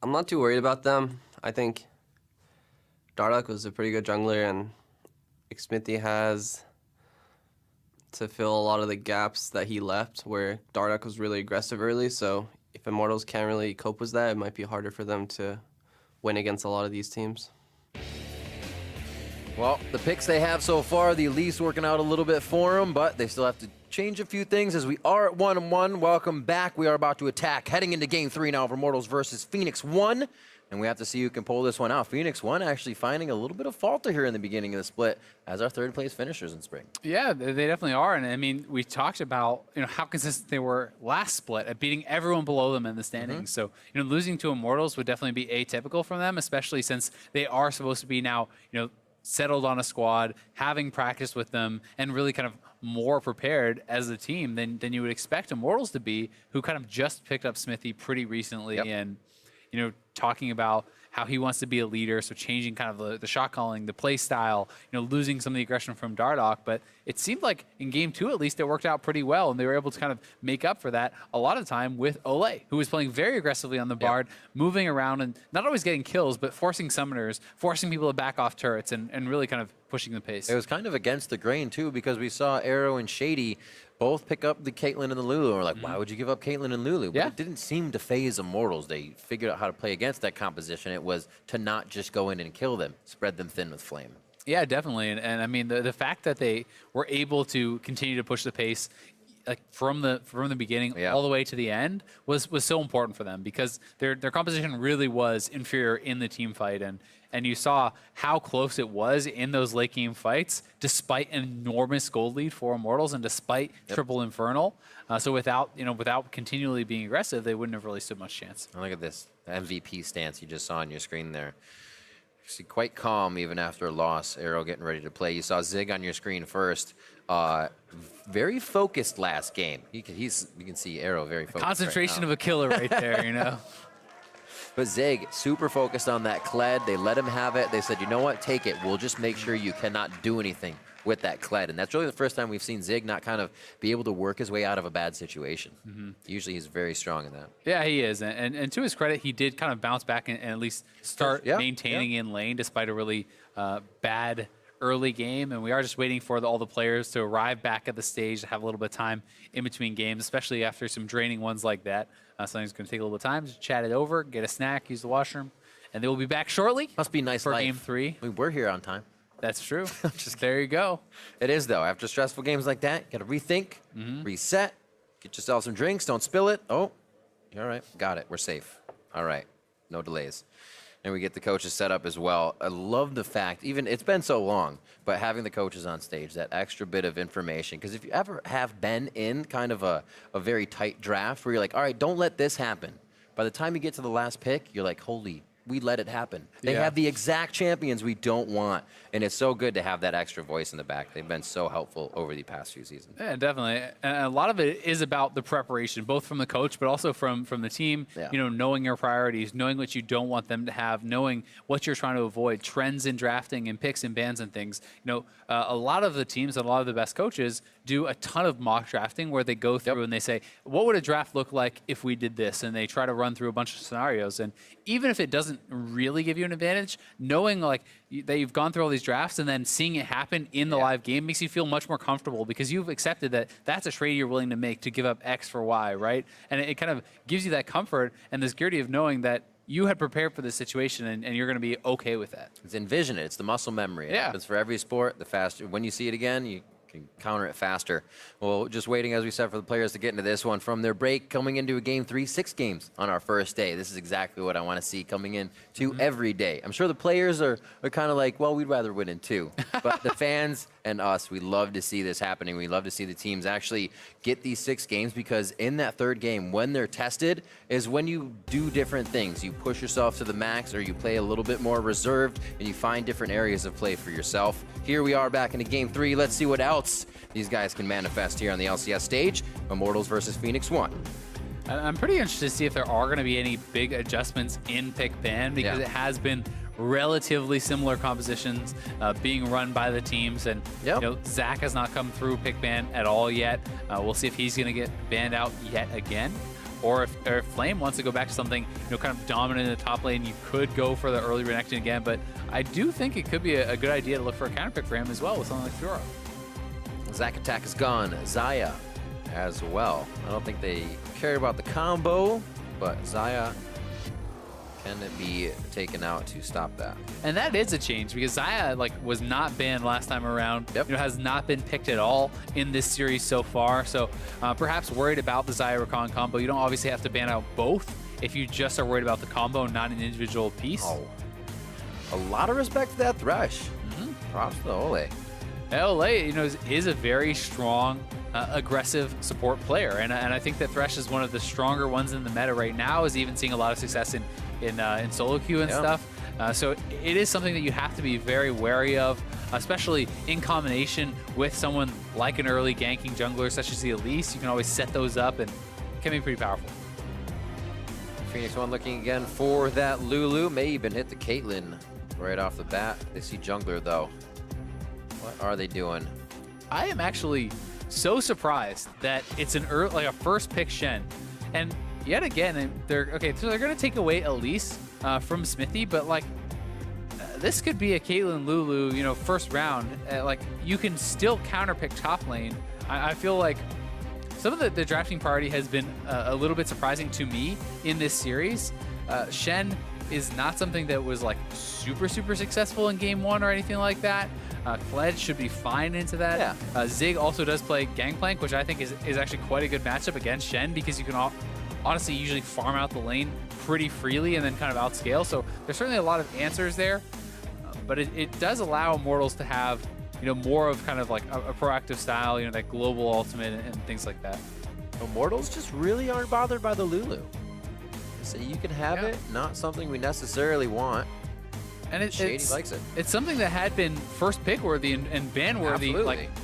I'm not too worried about them. I think Dardoch was a pretty good jungler, and Xmithie has to fill a lot of the gaps that he left, where Dardoch was really aggressive early. So if Immortals can't really cope with that, it might be harder for them to win against a lot of these teams. Well, the picks they have so far, the Elise working out a little bit for them, but they still have to change a few things as we are at 1-1. Welcome back. We are about to attack, heading into Game 3 now of Immortals versus Phoenix 1. And we have to see who can pull this one out. Phoenix 1 actually finding a little bit of falter here in the beginning of the split as our third-place finishers in spring. Yeah, they definitely are. And I mean, we talked about how consistent they were last split at beating everyone below them in the standings. So losing to Immortals would definitely be atypical from them, especially since they are supposed to be now settled on a squad, having practiced with them, and really kind of more prepared as a team than you would expect Immortals to be, who kind of just picked up Xmithie pretty recently. Yep. And talking about how he wants to be a leader, so changing kind of the shot calling, the play style, losing some of the aggression from Dardoch. But it seemed like in Game 2, at least, it worked out pretty well, and they were able to kind of make up for that a lot of the time with Olay, who was playing very aggressively on the Bard, moving around and not always getting kills, but forcing summoners, forcing people to back off turrets, and really kind of pushing the pace. It was kind of against the grain, too, because we saw Arrow and Shady both pick up the Caitlyn and the Lulu. And we're like, why would you give up Caitlyn and Lulu? But it didn't seem to phase Immortals. They figured out how to play against that composition. It was to not just go in and kill them, spread them thin with flame. Yeah, definitely. And I mean, the fact that they were able to continue to push the pace from the beginning all the way to the end was so important for them, because their composition really was inferior in the team fight, and you saw how close it was in those late game fights, despite an enormous gold lead for Immortals and despite triple Infernal. So without continually being aggressive, they wouldn't have really stood much chance. Look at this MVP stance you just saw on your screen there. See, quite calm even after a loss. Arrow getting ready to play. You saw Zig on your screen first. Very focused last game. You can see Arrow very focused. Concentration of a killer right there, But Zig, super focused on that Kled. They let him have it. They said, you know what, take it. We'll just make sure you cannot do anything with that Kled. And that's really the first time we've seen Zig not kind of be able to work his way out of a bad situation. Usually he's very strong in that. Yeah, he is. And to his credit, he did kind of bounce back and at least start maintaining in lane despite a really bad early game. And we are just waiting for all the players to arrive back at the stage, to have a little bit of time in between games, especially after some draining ones like that. Something's going to take a little bit of time to chat it over, get a snack, use the washroom, and they will be back shortly. Must be nice for life. Game 3. We're here on time. That's true. There you go. It is, though. After stressful games like that, you got to rethink, reset, get yourself some drinks, don't spill it. Oh, you're all right. Got it. We're safe. All right. No delays. And we get the coaches set up as well. I love the fact, even it's been so long, but having the coaches on stage, that extra bit of information. Because if you ever have been in kind of a very tight draft where you're like, all right, don't let this happen. By the time you get to the last pick, you're like, holy, we let it happen. They have the exact champions we don't want. And it's so good to have that extra voice in the back. They've been so helpful over the past few seasons. Yeah, definitely. And a lot of it is about the preparation, both from the coach, but also from the team, knowing your priorities, knowing what you don't want them to have, knowing what you're trying to avoid, trends in drafting and picks and bans and things. A lot of the teams and a lot of the best coaches do a ton of mock drafting where they go through and they say, what would a draft look like if we did this? And they try to run through a bunch of scenarios. And even if it doesn't really give you an advantage, knowing that you've gone through all these drafts and then seeing it happen in the live game makes you feel much more comfortable, because you've accepted that that's a trade you're willing to make to give up X for Y, right? And it kind of gives you that comfort and the security of knowing that you had prepared for this situation and you're going to be okay with that. It's envision it. It's the muscle memory. It happens for every sport. The faster, when you see it again, you can counter it faster. Well, just waiting, as we said, for the players to get into this one from their break, coming into a Game 3, 6 games on our first day. This is exactly what I want to see coming in to every day. I'm sure the players are kind of like, well, we'd rather win in 2. But the fans and us, we love to see this happening. We love to see the teams actually get these 6 games, because in that third game, when they're tested, is when you do different things. You push yourself to the max, or you play a little bit more reserved, and you find different areas of play for yourself. Here we are back into Game 3. Let's see what else these guys can manifest here on the LCS stage. Immortals versus Phoenix 1. I'm pretty interested to see if there are going to be any big adjustments in pick ban, because it has been relatively similar compositions being run by the teams. And Zach has not come through pick ban at all yet. We'll see if he's going to get banned out yet again. or if Flame wants to go back to something, kind of dominant in the top lane, you could go for the early reaction again. But I do think it could be a good idea to look for a counter pick for him as well with something like Fiora. Zac Attack is gone. Xayah as well. I don't think they care about the combo, but Xayah can be taken out to stop that. And that is a change because Xayah was not banned last time around. Yep. Has not been picked at all in this series so far. So perhaps worried about the Xayah Rakan combo. You don't obviously have to ban out both if you just are worried about the combo, not an individual piece. Oh. A lot of respect to that Thresh. Props to Ole. Ole, is a very strong, aggressive support player, and I think that Thresh is one of the stronger ones in the meta right now. Is even seeing a lot of success in solo queue and stuff. So it is something that you have to be very wary of, especially in combination with someone like an early ganking jungler such as the Elise. You can always set those up, and it can be pretty powerful. Phoenix One looking again for that Lulu. May even hit the Caitlyn right off the bat. They see jungler though. What are they doing? I am actually so surprised that it's a first pick Shen, and yet again they're so they're gonna take away Elise from Smithy, but this could be a Caitlyn Lulu, first round. You can still counter pick top lane. I feel like some of the drafting priority has been a little bit surprising to me in this series. Shen is not something that was super successful in game 1 or anything like that. Kled should be fine into that. Yeah. Zig also does play Gangplank, which I think is actually quite a good matchup against Shen because you can honestly usually farm out the lane pretty freely and then kind of outscale. So there's certainly a lot of answers there, but it does allow Immortals to have more of kind of a proactive style, that global ultimate and things like that. Immortals just really aren't bothered by the Lulu. So you can have it, not something we necessarily want. And Shady likes it. It's something that had been first pick worthy and ban worthy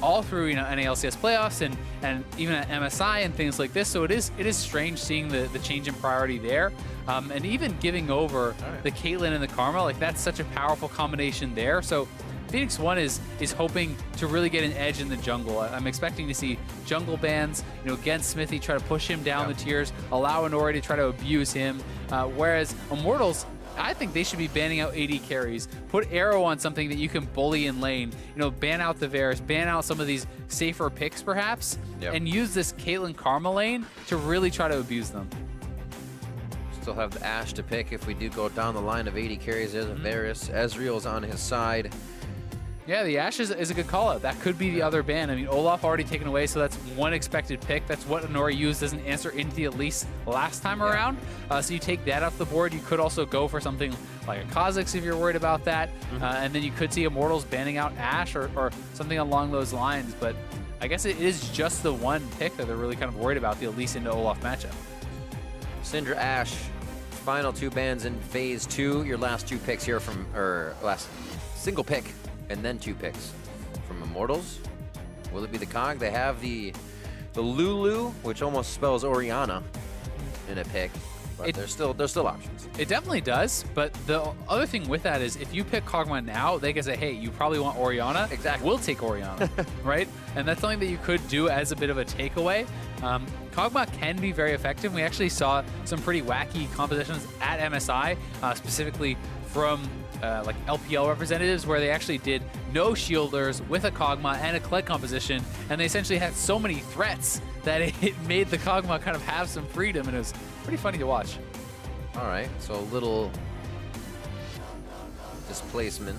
all through NALCS playoffs and even at MSI and things like this. So it is strange seeing the change in priority there, and even giving over the Caitlyn and the Karma. That's such a powerful combination there. So Phoenix One is hoping to really get an edge in the jungle. I'm expecting to see jungle bans, against Smithy, try to push him down the tiers, allow Inori to try to abuse him, whereas Immortals, I think they should be banning out AD carries. Put Arrow on something that you can bully in lane. Ban out the Varus, ban out some of these safer picks perhaps, and use this Caitlyn Karma lane to really try to abuse them. Still have the Ashe to pick if we do go down the line of 80 carries. There's a Varus. Ezreal's on his side. Yeah, the Ashe is a good call-out. That could be the other ban. I mean, Olaf already taken away, so that's one expected pick. That's what Inori used as an answer into the Elise last time around. So you take that off the board. You could also go for something like a Kha'Zix if you're worried about that. And then you could see Immortals banning out Ashe or something along those lines. But I guess it is just the one pick that they're really kind of worried about, the Elise into Olaf matchup. Syndra Ashe, final 2 bans in phase 2. Your last 2 picks here from, or last single pick, and then 2 picks from Immortals. Will it be the Cog? They have the Lulu, which almost spells Orianna in a pick, but there's still options. It definitely does, but the other thing with that is if you pick Kog'Maw now, they can say, hey, you probably want Orianna. Exactly. We'll take Orianna, right? And that's something that you could do as a bit of a takeaway. Kog'Maw can be very effective. We actually saw some pretty wacky compositions at MSI, specifically from LPL representatives, where they actually did no shielders with a Kog'Maw and a Kled composition, and they essentially had so many threats that it made the Kog'Maw kind of have some freedom, and it was pretty funny to watch. All right, so a little displacement.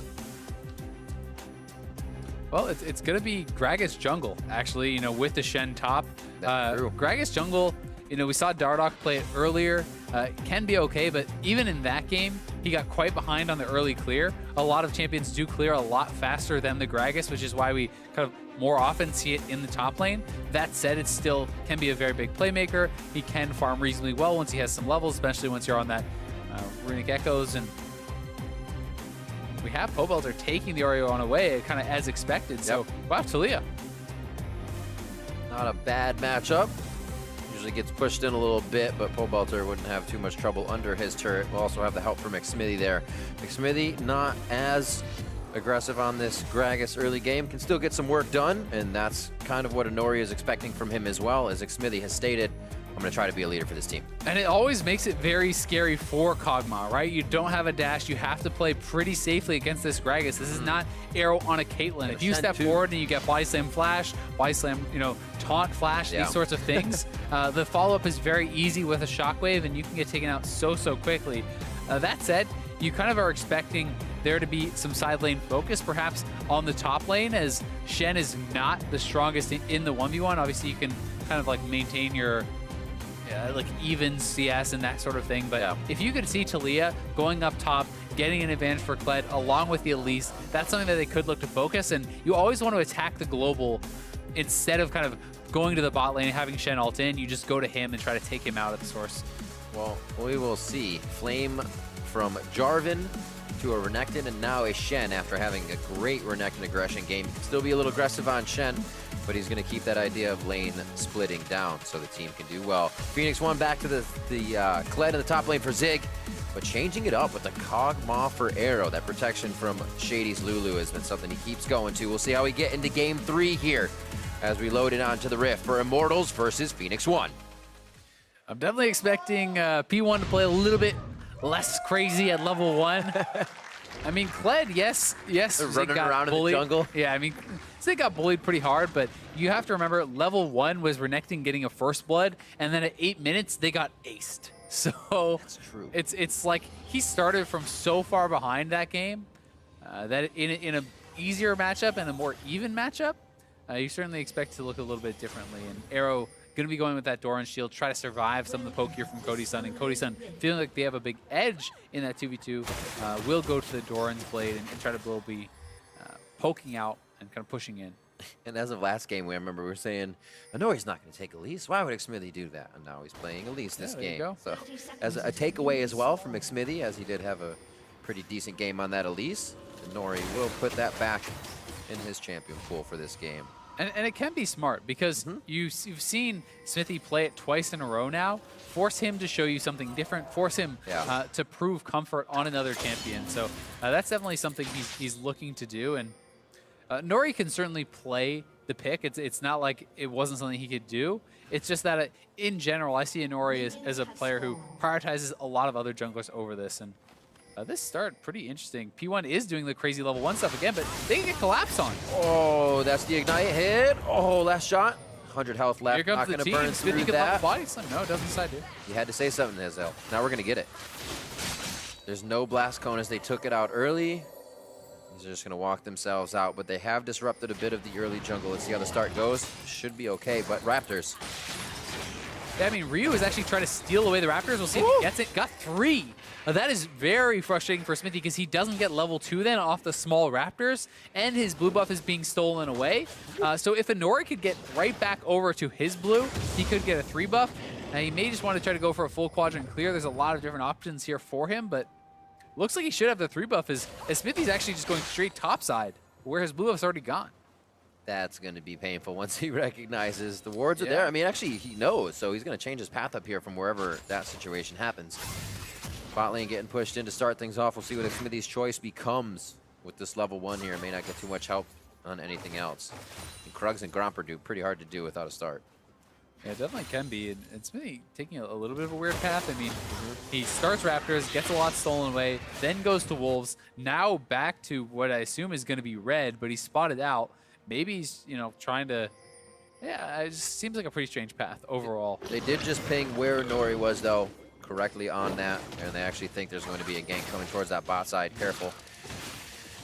Well, it's going to be Gragas jungle, actually, with the Shen top. That's true. Gragas jungle, we saw Dardoch play it earlier. It can be okay, but even in that game, he got quite behind on the early clear. A lot of champions do clear a lot faster than the Gragas, which is why we kind of more often see it in the top lane. That said, it still can be a very big playmaker. He can farm reasonably well once he has some levels, especially once you're on that Runic Echoes. And we have Pobelter taking the Orianna away kind of as expected. So, wow, Talia. Not a bad matchup. Usually gets pushed in a little bit, but Pobelter wouldn't have too much trouble under his turret. We'll also have the help from McSmithy there. McSmithy not as aggressive on this Gragas early game, can still get some work done, and that's kind of what Inori is expecting from him as well, as McSmithy has stated. I'm going to try to be a leader for this team. And it always makes it very scary for Kog'Maw, right? You don't have a dash. You have to play pretty safely against this Gragas. This is not Arrow on a Caitlyn. If you step forward and you get body slam flash, body slam, taunt flash, these sorts of things, the follow-up is very easy with a shockwave, and you can get taken out so quickly. That said, you kind of are expecting there to be some side lane focus, perhaps on the top lane, as Shen is not the strongest in the 1v1. Obviously, you can kind of like maintain your like even CS and that sort of thing. But if you could see Talia going up top, getting an advantage for Kled along with the Elise, that's something that they could look to focus. And you always want to attack the global instead of kind of going to the bot lane and having Shen ult in. You just go to him and try to take him out at the source. Well, we will see. Flame from Jarvan to a Renekton and now a Shen after having a great Renekton aggression game. Still be a little aggressive on Shen, but he's going to keep that idea of lane splitting down so the team can do well. Phoenix 1 back to the Kled in the top lane for Zig, but changing it up with the Kog'Maw for Arrow. That protection from Shady's Lulu has been something he keeps going to. We'll see how we get into game 3 here as we load it onto the Rift for Immortals versus Phoenix 1. I'm definitely expecting P1 to play a little bit less crazy at level 1. I mean, Kled, yes, running around in the jungle. Yeah, I mean, Zig got bullied pretty hard, but you have to remember level 1 was Renekton getting a first blood, and then at 8 minutes they got aced. So that's true. It's like he started from so far behind that game that in a easier matchup and a more even matchup, you certainly expect to look a little bit differently. And Arrow going to be going with that Doran shield, try to survive some of the poke here from Cody Sun. And Cody Sun, feeling like they have a big edge in that 2v2, will go to the Doran's blade and try to be poking out and kind of pushing in. And as of last game, we were saying, no, he's not going to take Elise. Why would Xmithy do that? And now he's playing Elise this game. So as a takeaway as well from Xmithy, as he did have a pretty decent game on that Elise, Nori will put that back in his champion pool for this game. And it can be smart because you've seen Smithy play it twice in a row now. Force him to show you something different. Force him to prove comfort on another champion. So that's definitely something he's looking to do. And Nori can certainly play the pick. It's not like it wasn't something he could do. It's just that in general, I see Nori as a player who prioritizes a lot of other junglers over this. And this start pretty interesting. P1 is doing the crazy level 1 stuff again, but they can get collapse on. Oh, that's the ignite hit. Oh, last shot. 100 health left. Here comes not going to burn through Smithy that. Body slam. No, it doesn't decide to. You had to say something, Hazel. Now we're going to get it. There's no blast cone as they took it out early. They're just going to walk themselves out, but they have disrupted a bit of the early jungle. Let's see how the start goes. Should be okay, but Raptors. Yeah, I mean, Ryu is actually trying to steal away the Raptors. We'll see if he gets it. Got 3. That is very frustrating for Smithy because he doesn't get level 2 then off the small Raptors, and his blue buff is being stolen away. So if Inori could get right back over to his blue, he could get a 3 buff. He may just want to try to go for a full quadrant clear. There's a lot of different options here for him, but looks like he should have the 3 buff as Smithy's actually just going straight topside where his blue buff's already gone. That's going to be painful once he recognizes the wards are there. I mean, actually, he knows, so he's going to change his path up here from wherever that situation happens. Bot lane getting pushed in to start things off. We'll see what Smithy's choice becomes with this level 1 here. May not get too much help on anything else. And Krugs and Gromper do pretty hard to do without a start. Yeah, it definitely can be. And Smithy taking a little bit of a weird path. I mean, he starts Raptors, gets a lot stolen away, then goes to Wolves, now back to what I assume is going to be red, but he's spotted out. Maybe he's, trying to... Yeah, it just seems like a pretty strange path overall. They did just ping where Nori was, though, correctly on that, and they actually think there's going to be a gank coming towards that bot side. Careful.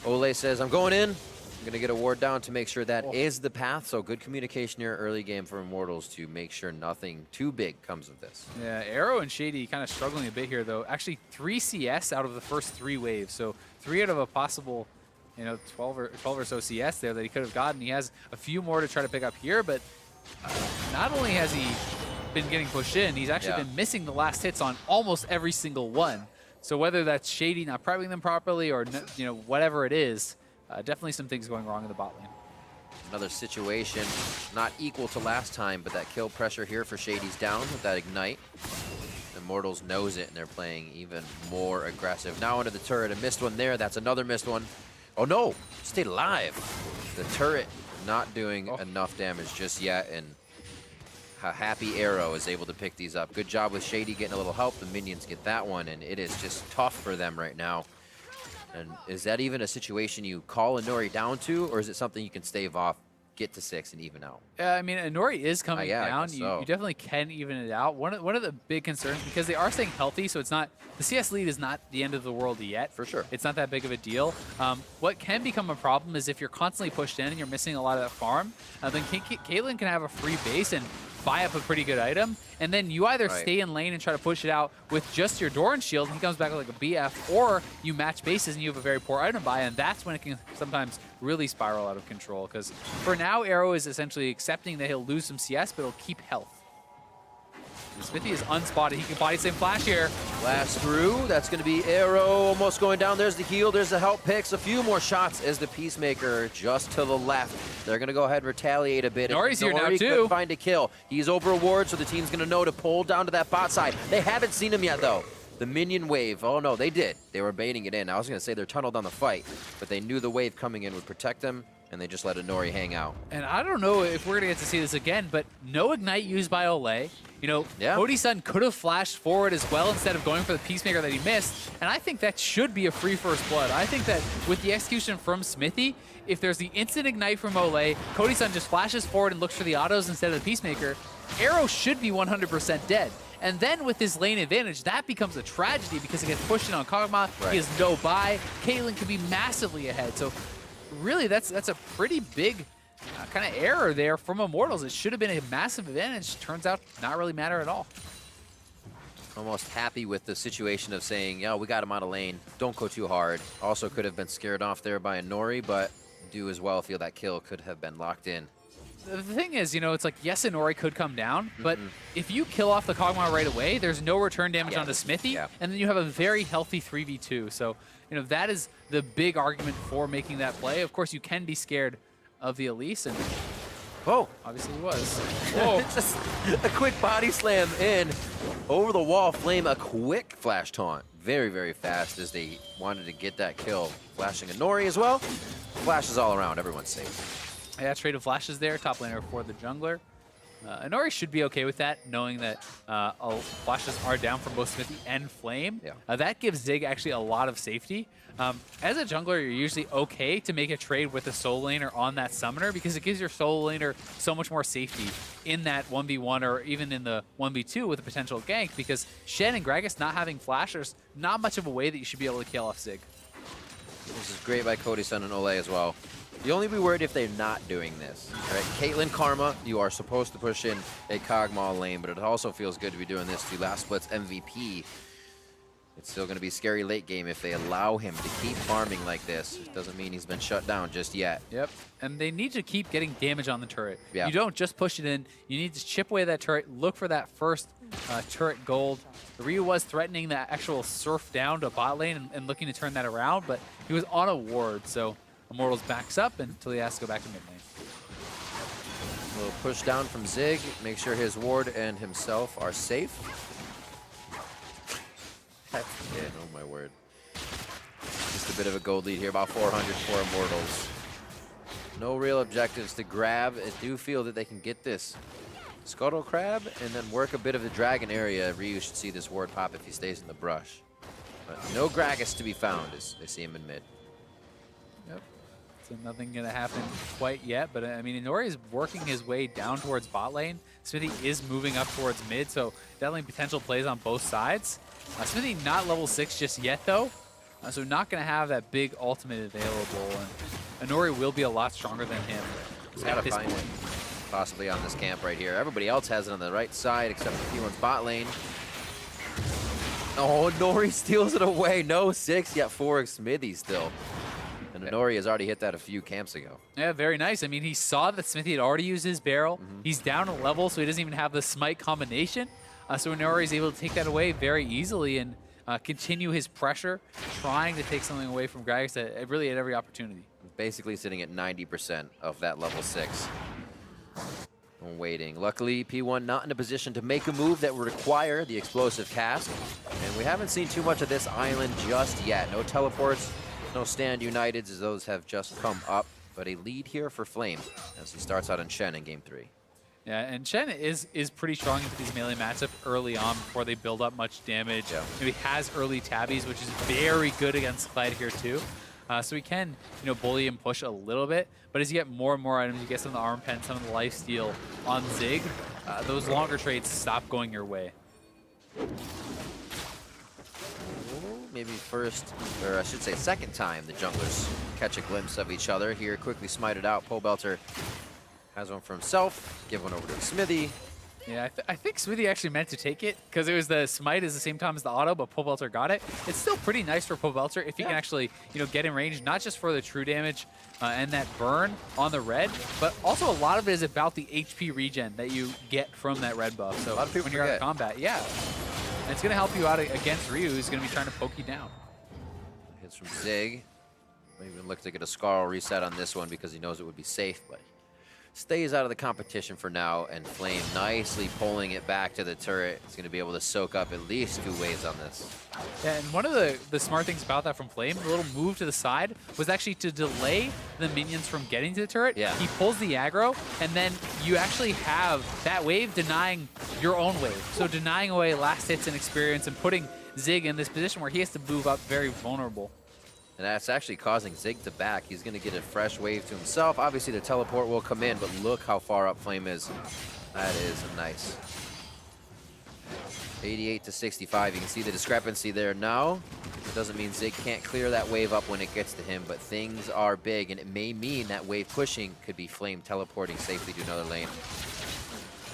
Ole says, I'm going in. I'm going to get a ward down to make sure that is the path. So good communication here early game for Immortals to make sure nothing too big comes of this. Yeah, Arrow and Shady kind of struggling a bit here, though. Actually, 3 CS out of the first 3 waves. So 3 out of a possible... 12 or so CS there that he could have gotten. He has a few more to try to pick up here, but not only has he been getting pushed in, he's actually been missing the last hits on almost every single one. So whether that's Shady not prepping them properly or whatever it is, definitely some things going wrong in the bot lane. Another situation not equal to last time, but that kill pressure here for Shady's down with that ignite. Immortals knows it, and they're playing even more aggressive. Now into the turret, a missed one there. That's another missed one. Oh no, stayed alive. The turret not doing enough damage just yet, and how happy Arrow is able to pick these up. Good job with Shady getting a little help. The minions get that one, and it is just tough for them right now. And is that even a situation you call Inori down to, or is it something you can stave off, get to 6, and even out? I mean, Inori is coming down. So. You definitely can even it out. One of the big concerns, because they are staying healthy, so it's not, the CS lead is not the end of the world yet. For sure. It's not that big of a deal. What can become a problem is if you're constantly pushed in and you're missing a lot of that farm, then Caitlyn can have a free base and buy up a pretty good item, and then you either stay in lane and try to push it out with just your Doran shield, and he comes back with like a BF, or you match bases and you have a very poor item buy, and that's when it can sometimes really spiral out of control. Because for now, Arrow is essentially accepting that he'll lose some CS, but he'll keep health. Smithy is unspotted. He can body slam flash here. Blast through. That's going to be Arrow almost going down. There's the heal. There's the help picks. A few more shots as the Peacemaker just to the left. They're going to go ahead and retaliate a bit. Nori's here now, Nori too. could find a kill. He's over a ward, so the team's going to know to pull down to that bot side. They haven't seen him yet, though. The minion wave. Oh, no, they did. They were baiting it in. I was going to say they're tunneled on the fight, but they knew the wave coming in would protect them, and they just let Inori hang out. And I don't know if we're going to get to see this again, but no Ignite used by Olay. You know, Cody-san could have flashed forward as well instead of going for the Peacemaker that he missed, and I think that should be a free first blood. I think that with the execution from Smithy, if there's the instant Ignite from Olay, Cody-san just flashes forward and looks for the autos instead of the Peacemaker, Arrow should be 100% dead. And then with this lane advantage, that becomes a tragedy because it gets pushed in on Kog'Maw, he has no buy, Caitlyn could be massively ahead. So really, that's a pretty big kind of error there from Immortals. It should have been a massive advantage. Turns out not really matter at all. Almost happy with the situation of saying, yeah, we got him out of lane. Don't go too hard. Also could have been scared off there by Inori, but do as well feel that kill could have been locked in. The thing is, you know, it's like, yes, Inori could come down, but if you kill off the Kog'Maw right away, there's no return damage onto Smithy, and then you have a very healthy 3v2. So, you know, that is the big argument for making that play. Of course, you can be scared of the Elise, and obviously he was. Whoa. Just a quick body slam in. Over the wall, Flame, a quick flash taunt. Very, very fast as they wanted to get that kill. Flashing Inori as well. Flashes all around, everyone's safe. Yeah, trade of flashes there, top laner for the jungler. Inori should be okay with that, knowing that flashes are down from both Smithy and Flame. That gives Zig actually a lot of safety. As a jungler, you're usually okay to make a trade with a solo laner on that summoner because it gives your solo laner so much more safety in that 1v1 or even in the 1v2 with a potential gank, because Shen and Gragas not having flash, there's not much of a way that you should be able to kill off Zig. This is great by Cody-san and Olay as well. You only be worried if they're not doing this. Right? Caitlyn, Karma, you are supposed to push in a Kog'Maw lane, but it also feels good to be doing this to Last Split's MVP. It's still going to be scary late game if they allow him to keep farming like this. It doesn't mean he's been shut down just yet. Yep, and they need to keep getting damage on the turret. You don't just push it in. You need to chip away that turret, look for that first turret gold. Ryu was threatening that actual surf down to bot lane and looking to turn that around, but he was on a ward, so Immortals backs up until he has to go back to mid lane. A little push down from Zig, make sure his ward and himself are safe. Oh my word. Just a bit of a gold lead here, about 400 for Immortals. No real objectives to grab. I do feel that they can get this Scuttle Crab and then work a bit of the dragon area. Ryu should see this ward pop if he stays in the brush. But no Gragas to be found as they see him in mid. Yep. So nothing going to happen quite yet, but I mean, Inori is working his way down towards bot lane. Smithy is moving up towards mid, so definitely potential plays on both sides. Smithy not level 6 just yet, though, so not going to have that big ultimate available, and Inori will be a lot stronger than him. He's got to find it, possibly on this camp right here. Everybody else has it on the right side except for P1's bot lane. Oh, Nori steals it away. No 6, yet 4 Smithy still. And Inori has already hit that a few camps ago. Yeah, very nice. I mean, he saw that Smithy had already used his barrel. He's down a level, so he doesn't even have the smite combination. So Inori is able to take that away very easily and continue his pressure, trying to take something away from Gragas really at every opportunity. Basically sitting at 90% of that level 6. I'm waiting. Luckily, P1 not in a position to make a move that would require the explosive cast. And we haven't seen too much of this island just yet. No teleports, no stand uniteds, as those have just come up. But a lead here for Flame as he starts out on Shen in game 3. Yeah, and Shen is pretty strong into these melee matchups early on before they build up much damage. Yeah. He has early tabbies, which is very good against Clyde here too. So he can, bully and push a little bit. But as you get more and more items, you get some of the arm pen, some of the life steal on Zig, those longer trades stop going your way. Maybe first, or I should say second time the junglers catch a glimpse of each other. Here, quickly smited out. Pobelter has one for himself. Give one over to Smithy. Yeah, I think Smithy actually meant to take it because it was the smite at the same time as the auto, but Pobelter got it. It's still pretty nice for Pobelter if he can actually, get in range, not just for the true damage and that burn on the red, but also a lot of it is about the HP regen that you get from that red buff. So when you're out of combat, yeah. And it's going to help you out against Ryu, who's going to be trying to poke you down. Hits from Zig. Might even look to get a Scarl reset on this one because he knows it would be safe, but stays out of the competition for now, and Flame nicely pulling it back to the turret. He's going to be able to soak up at least 2 waves on this. Yeah, and one of the smart things about that from Flame, the little move to the side, was actually to delay the minions from getting to the turret. Yeah. He pulls the aggro, and then you actually have that wave denying your own wave. So denying away last hits and experience and putting Zig in this position where he has to move up very vulnerable. And that's actually causing Zig to back. He's going to get a fresh wave to himself. Obviously, the teleport will come in, but look how far up Flame is. That is nice. 88 to 65. You can see the discrepancy there now. It doesn't mean Zig can't clear that wave up when it gets to him, but things are big, and it may mean that wave pushing could be Flame teleporting safely to another lane.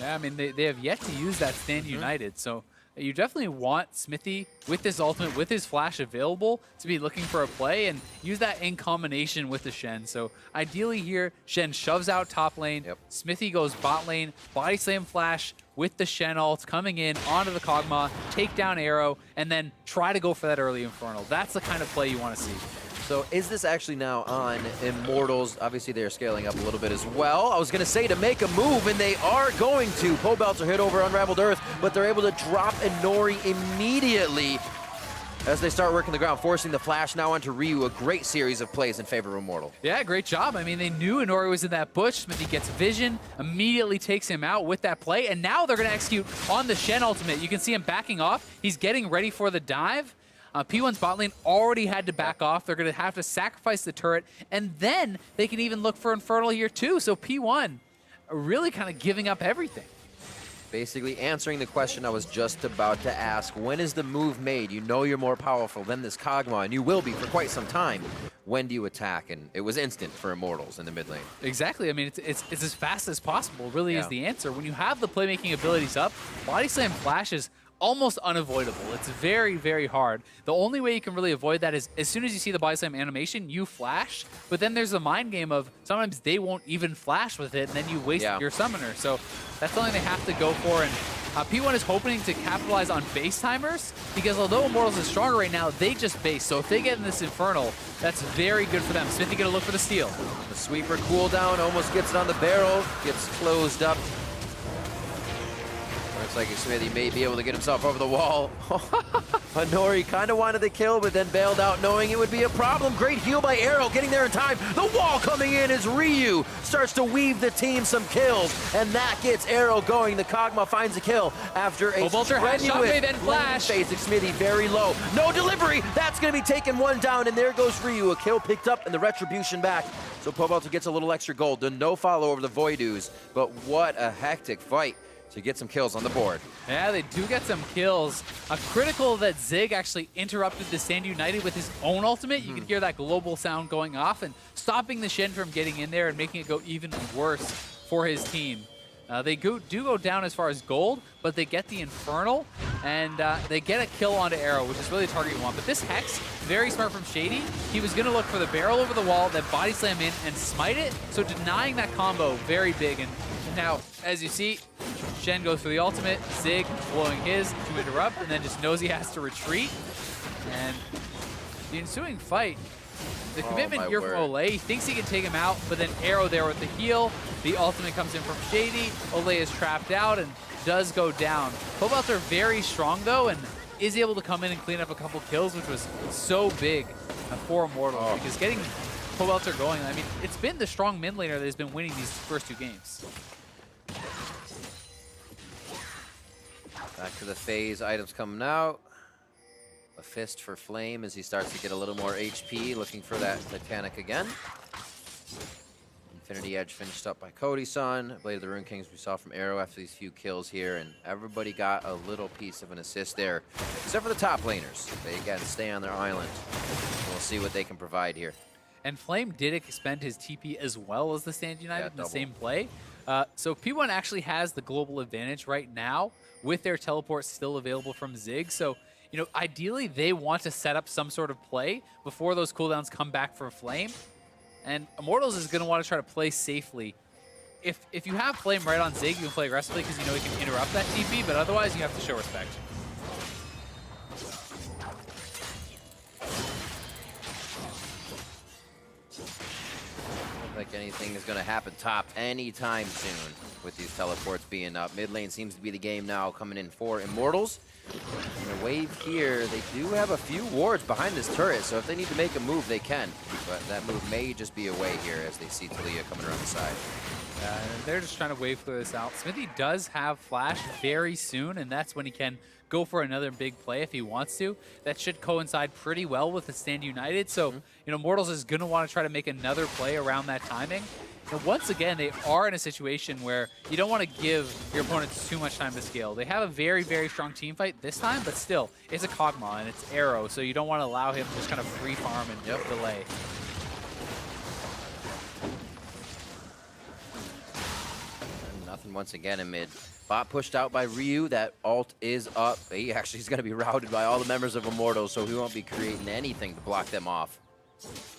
Yeah, I mean, they have yet to use that Stand United, so you definitely want Smithy with this ultimate, with his flash available, to be looking for a play and use that in combination with the Shen. So ideally here, Shen shoves out top lane, Smithy goes bot lane, body slam flash with the Shen ult coming in onto the Kog'Maw, take down arrow, and then try to go for that early Infernal. That's the kind of play you want to see. So is this actually now on Immortals? Obviously, they are scaling up a little bit as well. I was going to say to make a move, and they are going to. Pobelter hit over Unraveled Earth, but they're able to drop Inori immediately as they start working the ground, forcing the flash now onto Ryu. A great series of plays in favor of Immortal. Yeah, great job. I mean, they knew Inori was in that bush. Smithy gets vision, immediately takes him out with that play, and now they're going to execute on the Shen ultimate. You can see him backing off. He's getting ready for the dive. P1's bot lane already had to back off. They're going to have to sacrifice the turret, and then they can even look for Infernal here too. So P1 really kind of giving up everything. Basically answering the question I was just about to ask. When is the move made? You know you're more powerful than this Kog'Maw, and you will be for quite some time. When do you attack? And it was instant for Immortals in the mid lane. Exactly. I mean, it's as fast as possible, really is the answer. When you have the playmaking abilities up, Body Slam Flash is almost unavoidable. It's very, very hard. The only way you can really avoid that is as soon as you see the Body Slam animation, you flash, but then there's a mind game of sometimes they won't even flash with it, and then you waste your summoner. So that's something they have to go for, and P1 is hoping to capitalize on base timers, because although Immortals is stronger right now, they just base. So if they get in this Infernal, that's very good for them. Smithy gonna look for the steal. The sweeper cooldown almost gets it on the barrel, gets closed up. Looks like Smithy may be able to get himself over the wall. Inori kind of wanted the kill, but then bailed out knowing it would be a problem. Great heal by Arrow, getting there in time. The wall coming in as Ryu starts to weave the team some kills, and that gets Arrow going. The Kog'Maw finds a kill after a strenuous flash. Basic Smithy very low. No delivery. That's going to be taken one down, and there goes Ryu. A kill picked up and the retribution back. So Pobelter gets a little extra gold. The no follow over the Voidoos, but what a hectic fight to get some kills on the board. Yeah, they do get some kills. Critical that Zig actually interrupted the Stand United with his own ultimate. You can hear that global sound going off and stopping the Shen from getting in there and making it go even worse for his team. They do go down as far as gold, but they get the Infernal, and they get a kill onto Arrow, which is really the target you want. But this Hex, very smart from Shady. He was going to look for the barrel over the wall, then body slam in and smite it. So denying that combo, very big. And now, as you see, Shen goes for the ultimate, Zig blowing his to interrupt, and then just knows he has to retreat. And the ensuing fight, the commitment here from Olay, he thinks he can take him out, but then Arrow there with the heal. The ultimate comes in from Shady. Olay is trapped out and does go down. Pobelter very strong though, and is able to come in and clean up a couple kills, which was so big for Immortals, because getting Pobelter going, I mean, it's been the strong mid laner that has been winning these first 2 games. Back to the phase items coming out. A fist for Flame as he starts to get a little more HP, looking for that Titanic again. Infinity Edge finished up by Cody-san. Blade of the Rune Kings we saw from Arrow after these few kills here, and everybody got a little piece of an assist there, except for the top laners. They again stay on their island. We'll see what they can provide here. And Flame did expend his TP as well as the Stand United in the double. same play. So P1 actually has the global advantage right now with their teleport still available from Zig. So, you know, ideally they want to set up some sort of play before those cooldowns come back for Flame. And Immortals is going to want to try to play safely. If you have Flame right on Zig, you can play aggressively because you know he can interrupt that TP, but otherwise you have to show respect. Like anything is going to happen top anytime soon with these teleports being up. Mid lane seems to be the game now, coming in for Immortals. In the wave here, they do have a few wards behind this turret, so if they need to make a move, they can. But that move may just be away here as they see Talia coming around the side. And they're just trying to wave clear this out. Smithy does have Flash very soon, and that's when he can go for another big play if he wants to. That should coincide pretty well with the Stand United. So, you know, Mortals is going to want to try to make another play around that timing. And once again, they are in a situation where you don't want to give your opponents too much time to scale. They have a very, very strong team fight this time, but still, it's a Kog'Maw and it's Arrow, so you don't want to allow him to just kind of free farm and delay. And nothing once again in mid. Bot pushed out by Ryu. That ult is up. He actually is going to be routed by all the members of Immortals, so he won't be creating anything to block them off.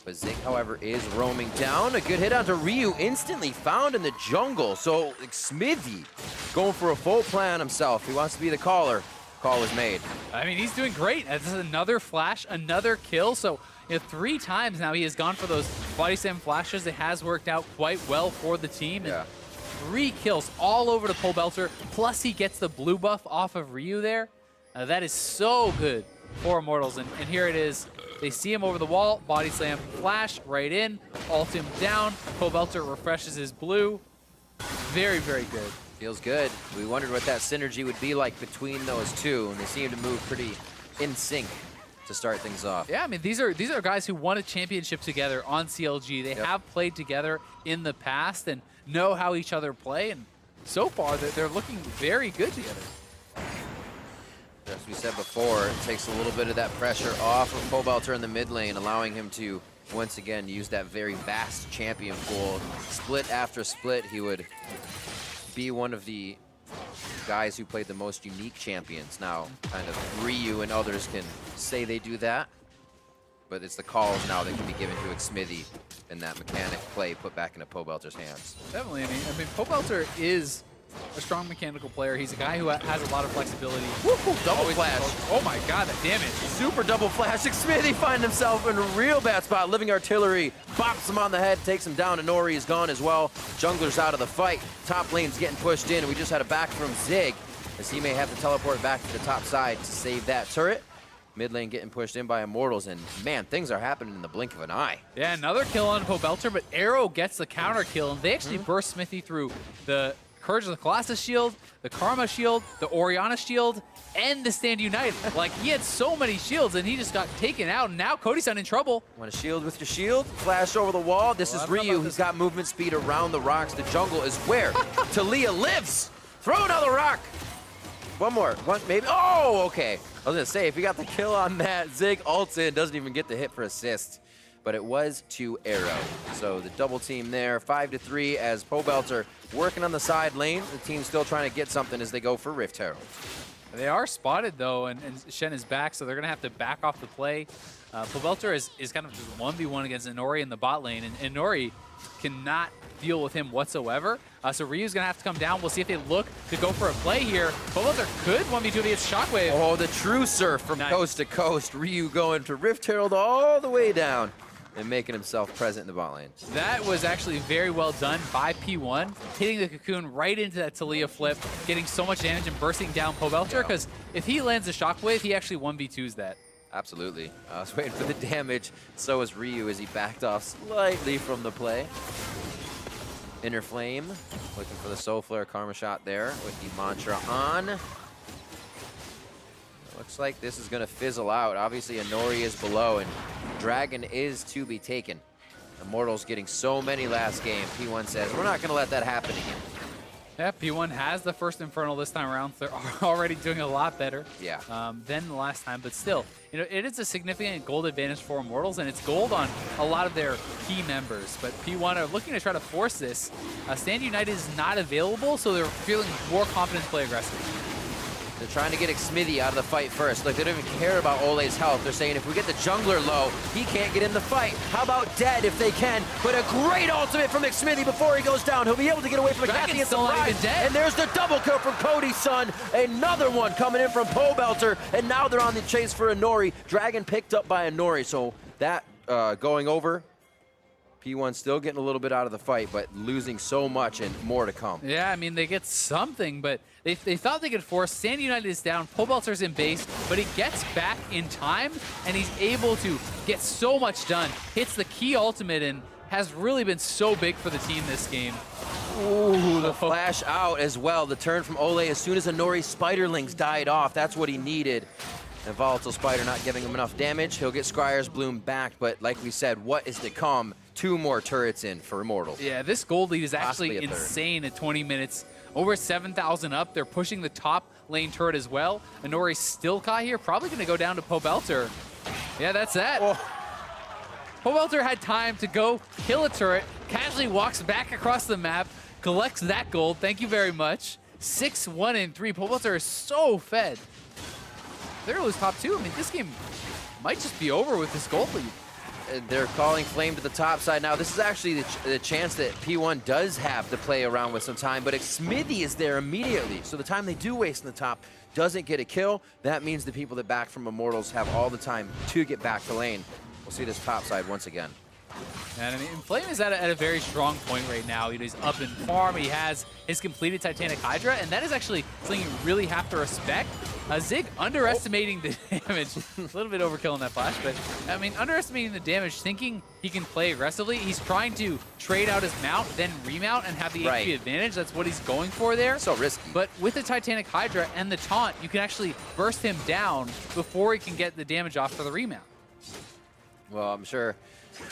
But Zig, however, is roaming down. A good hit onto Ryu, instantly found in the jungle. So like, Smithy going for a full plan himself. He wants to be the caller. Call is made. I mean, he's doing great. This is another flash, another kill. So, you know, 3 times now he has gone for those body slam flashes. It has worked out quite well for the team. Yeah. 3 kills all over the pole belter. Plus he gets the blue buff off of Ryu there. That is so good for Immortals. And here it is. They see him over the wall, body slam, flash right in, ult him down. Pole belter refreshes his blue. Very, very good. Feels good. We wondered what that synergy would be like between those two, and they seem to move pretty in sync to start things off. Yeah, I mean, these are guys who won a championship together on CLG. They have played together in the past and know how each other play, and so far they're looking very good together. As we said before, it takes a little bit of that pressure off of Pole Belter in the mid lane, allowing him to once again use that very vast champion pool. Split after split, he would be one of the guys who played the most unique champions. Now, kind of Ryu and others can say they do that, but it's the calls now that can be given to Xmithy and that mechanic play put back into Pole Belter's hands. Definitely. I mean, Pole Belter is a strong mechanical player. He's a guy who has a lot of flexibility. Double flash. Oh my god, that damage. Super double flash. Xmithy finds himself in a real bad spot. Living Artillery bops him on the head, takes him down, and Nori is gone as well. Jungler's out of the fight. Top lane's getting pushed in, and we just had a back from Zig, as he may have to teleport back to the top side to save that turret. Mid lane getting pushed in by Immortals, and man, things are happening in the blink of an eye. Yeah, another kill on Pole Belter, but Arrow gets the counter kill, and they actually burst Smithy through the Courage of the Colossus shield, the Karma shield, the Orianna shield, and the Stand United. Like, he had so many shields, and he just got taken out, and now Cody-san in trouble. Want to shield with your shield? Flash over the wall. This is Ryu. He's got movement speed around the rocks. The jungle is where Talia lives. Throw another rock. One more. One, maybe. Oh, okay. I was going to say, if you got the kill on that, Zig ults in, doesn't even get the hit for assist. But it was to Arrow. So the double team there, 5-3 as Pole Belter working on the side lane. The team's still trying to get something as they go for Rift Herald. They are spotted, though, and Shen is back, so they're going to have to back off the play. Pole Belter is kind of just 1v1 against Inori in the bot lane, and Inori cannot deal with him whatsoever. So Ryu's going to have to come down. We'll see if they look to go for a play here. Pole Belter could 1v2 against Shockwave. Oh, the true surf from coast to coast. Ryu going to Rift Herald all the way down and making himself present in the bot lane. That was actually very well done by P1, hitting the cocoon right into that Talia flip, getting so much damage and bursting down Pole Belter, because if he lands a Shockwave, he actually 1v2s that. Absolutely. I was waiting for the damage. So was Ryu as he backed off slightly from the play. Inner Flame, looking for the Soul Flare Karma shot there with the mantra on. Looks like this is going to fizzle out. Obviously, Inori is below, and Dragon is to be taken. Immortals getting so many last game. P1 says, we're not going to let that happen again. Yeah, P1 has the first Infernal this time around. They're already doing a lot better than the last time. But still, you know, it is a significant gold advantage for Immortals, and it's gold on a lot of their key members. But P1 are looking to try to force this. Stand United is not available, so they're feeling more confident to play aggressive. They're trying to get Xmithy out of the fight first. Like, they don't even care about Ole's health. They're saying if we get the jungler low, he can't get in the fight. How about dead if they can? But a great ultimate from Xmithy before he goes down. He'll be able to get away from the Cathy and surprise. And there's the double kill from Cody's son. Another one coming in from Pobelter. And now they're on the chase for Inori. Dragon picked up by Inori. So that going over. P1 still getting a little bit out of the fight, but losing so much and more to come. Yeah, I mean, they get something, but they thought they could force. Stand United is down. Pobelter's in base, but he gets back in time, and he's able to get so much done. Hits the key ultimate and has really been so big for the team this game. Ooh, the flash out as well. The turn from Ole as soon as Inori's Spiderlings died off. That's what he needed. And Volatile Spider not giving him enough damage. He'll get Scryer's Bloom back, but like we said, what is to come? 2 more turrets in for Immortals. Yeah, this gold lead is actually insane at 20 minutes. Over 7,000 up. They're pushing the top lane turret as well. Inori still caught here. Probably going to go down to Pobelter. Yeah, that's that. Oh. Pobelter had time to go kill a turret. Casually walks back across the map. Collects that gold. Thank you very much. 6-1 and 3. Pobelter is so fed. They're going to lose top 2. I mean, this game might just be over with this gold lead. They're calling Flame to the top side now. This is actually the chance that P1 does have to play around with some time, but Xmithy is there immediately. So the time they do waste in the top doesn't get a kill. That means the people that back from Immortals have all the time to get back to lane. We'll see this top side once again. And I mean, Flame is at a very strong point right now. You know, he's up in farm. He has his completed Titanic Hydra, and that is actually something you really have to respect. Zig underestimating the damage. A little bit overkill in that flash, but I mean, underestimating the damage, thinking he can play aggressively. He's trying to trade out his mount, then remount, and have the HP advantage. That's what he's going for there. So risky. But with the Titanic Hydra and the taunt, you can actually burst him down before he can get the damage off for the remount. Well, I'm sure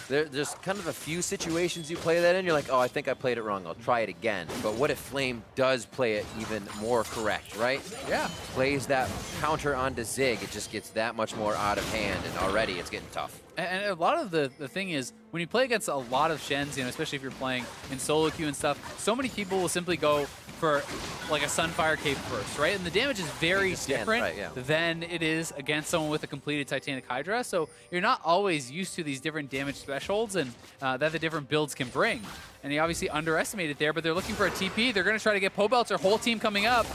there's kind of a few situations you play that in, you're like, oh, I think I played it wrong, I'll try it again. But what if Flame does play it even more correct, right? Yeah. Plays that counter onto Zig, it just gets that much more out of hand, and already it's getting tough. And a lot of the thing is, when you play against a lot of Shens, you know, especially if you're playing in solo queue and stuff, so many people will simply go for like a Sunfire Cape first, right? And the damage is very different than it is against someone with a completed Titanic Hydra. So you're not always used to these different damage thresholds and that the different builds can bring. And he obviously underestimated there, but they're looking for a TP. They're going to try to get Pobelter, whole team coming up.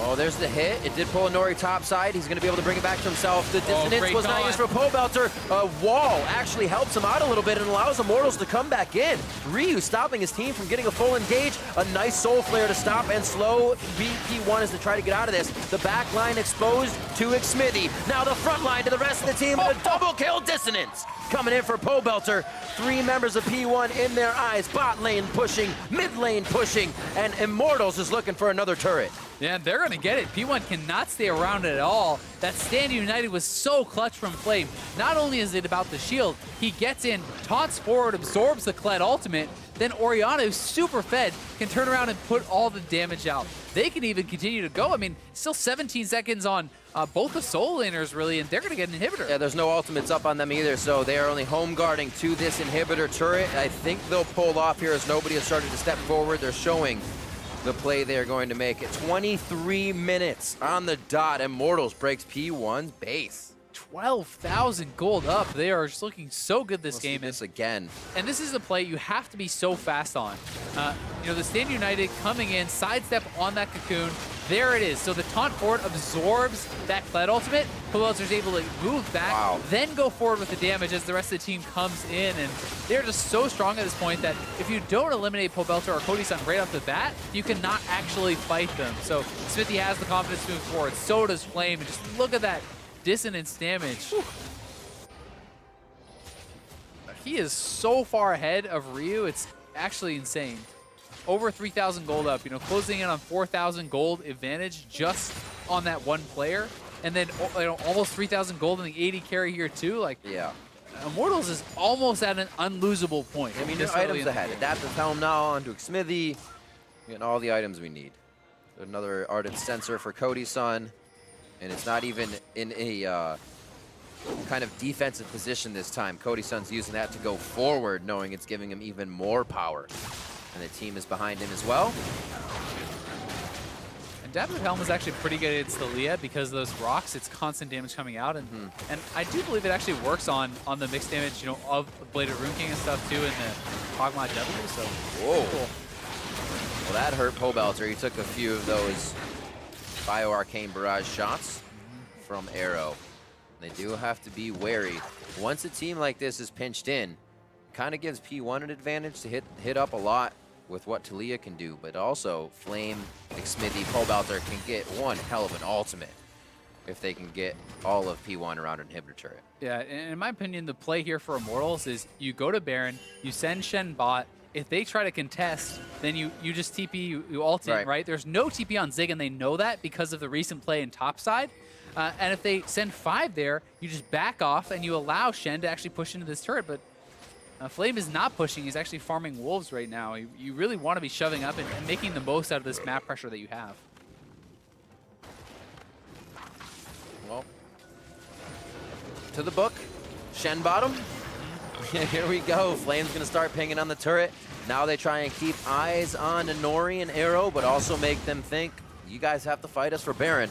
Oh, there's the hit. It did pull Inori top side. He's going to be able to bring it back to himself. The dissonance was not used for Pobelter. Wall actually helps him out a little bit and allows Immortals to come back in. Ryu stopping his team from getting a full engage. A nice Soul Flare to stop and slow BP1 as to try to get out of this. The back line exposed to Xmithy. Now the front line to the rest of the team with a double kill. Dissonance coming in for Pobelter. 3 members of P1 in their eyes. Bot lane pushing, mid lane pushing, and Immortals is looking for another turret. Yeah, they're going to get it. P1 cannot stay around at all. That Stand United was so clutch from Flame. Not only is it about the shield, he gets in, taunts forward, absorbs the Kled ultimate, then Orianna, who's super fed, can turn around and put all the damage out. They can even continue to go. I mean, still 17 seconds on both the soul laners, really, and they're going to get an inhibitor. Yeah, there's no ultimates up on them either, so they are only home guarding to this inhibitor turret. I think they'll pull off here as nobody has started to step forward. They're showing the play they're going to make it. 23 minutes on the dot. Immortals breaks P1's base. 12,000 gold up. They are just looking so good this game. This again. And this is a play you have to be so fast on. You know, the Stand United coming in, sidestep on that cocoon. There it is. So the taunt forward absorbs that Kled ultimate. Pobelter's able to move back, then go forward with the damage as the rest of the team comes in. And they're just so strong at this point that if you don't eliminate Pobelter or Cody-san right off the bat, you cannot actually fight them. So Xmithy has the confidence to move forward. So does Flame. And just look at that dissonance damage. Whew. He is so far ahead of Ryu, it's actually insane. Over 3,000 gold up, you know, closing in on 4,000 gold advantage just on that one player. and then almost 3,000 gold in the 80 carry here too. Like, Yeah. Immortals is almost at an unlosable point. I mean, there's items ahead. Adaptive Helm now onto Smithy. Getting all the items we need. Another Ardent Sensor for Cody's son. And it's not even in a kind of defensive position this time. Cody's son's using that to go forward, knowing it's giving him even more power. And the team is behind him as well. Adaptive Helm is actually pretty good against the Leah because of those rocks. It's constant damage coming out, and I do believe it actually works on the mixed damage, of Bladed Rune King and stuff too in the Hogmod W. So whoa, cool. Well, that hurt Pobelter. He took a few of those Bio Arcane Barrage shots from Arrow. They do have to be wary. Once a team like this is pinched in, kind of gives P1 an advantage to hit up a lot with what Talia can do, but also Flame, Smithy, Pobelter can get one hell of an ultimate if they can get all of P1 around an inhibitor turret. Yeah, and in my opinion, the play here for Immortals is you go to Baron, you send Shen bot. If they try to contest, then you just TP, you ult in, right? There's no TP on Zig, and they know that because of the recent play in topside. And if they send 5 there, you just back off and you allow Shen to actually push into this turret. But Flame is not pushing. He's actually farming wolves right now. You really want to be shoving up and making the most out of this map pressure that you have. Well, to the book, Shen bottom. Here we go. Flame's going to start pinging on the turret. Now they try and keep eyes on Nori and Arrow, but also make them think, you guys have to fight us for Baron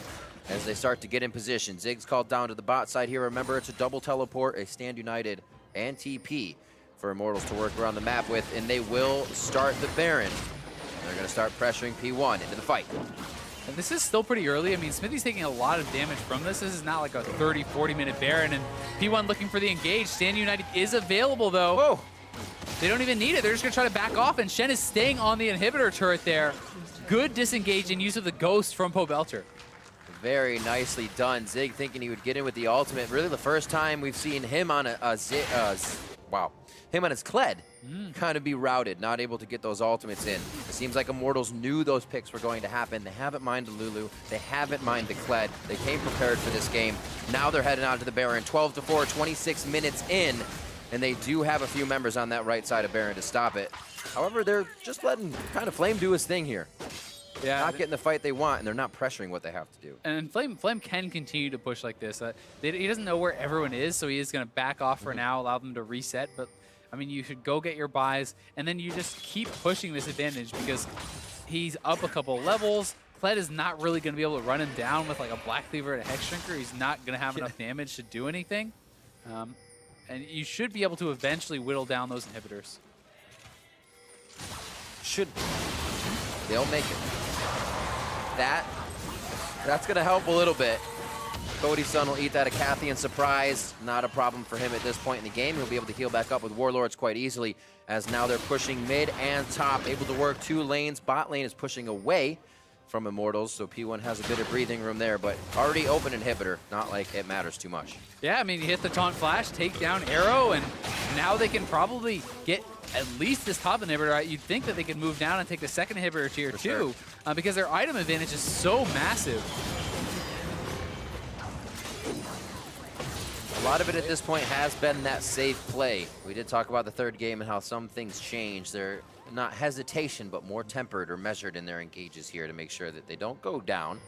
as they start to get in position. Zig's called down to the bot side here. Remember, it's a double teleport, a Stand United, and TP for Immortals to work around the map with, and they will start the Baron. They're going to start pressuring P1 into the fight. And this is still pretty early. I mean, Smithy's taking a lot of damage from this. This is not like a 30, 40-minute Baron, and P1 looking for the engage. Stand United is available, though. Whoa. They don't even need it. They're just going to try to back off, and Shen is staying on the inhibitor turret there. Good disengage and use of the Ghost from Pobelter. Very nicely done. Zig thinking he would get in with the ultimate. Really the first time we've seen him on him on his Kled kind of be routed, not able to get those ultimates in. It seems like Immortals knew those picks were going to happen. They haven't minded Lulu. They haven't minded Kled. They came prepared for this game. Now they're heading out to the Baron. 12-4, 26 minutes in, and they do have a few members on that right side of Baron to stop it. However, they're just letting kind of Flame do his thing here. Yeah, not getting the fight they want, and they're not pressuring what they have to do. And Flame can continue to push like this. He doesn't know where everyone is, so he is going to back off for now, allow them to reset. But, I mean, you should go get your buys, and then you just keep pushing this advantage because he's up a couple levels. Kled is not really going to be able to run him down with like a Black Cleaver and a Hex Shrinker. He's not going to have enough damage to do anything. And you should be able to eventually whittle down those inhibitors. Should be. They'll make it. That's going to help a little bit. Cody's son will eat that Acathian surprise. Not a problem for him at this point in the game. He'll be able to heal back up with Warlords quite easily, as now they're pushing mid and top, able to work 2 lanes. Bot lane is pushing away from Immortals, so P1 has a bit of breathing room there, but already open inhibitor. Not like it matters too much. Yeah, I mean, you hit the taunt flash, take down Arrow, and now they can probably get at least this top inhibitor. You'd think that they could move down and take the second inhibitor tier 2 because their item advantage is so massive. A lot of it at this point has been that safe play. We did talk about the third game and how some things change. They're not hesitation, but more tempered or measured in their engages here to make sure that they don't go down,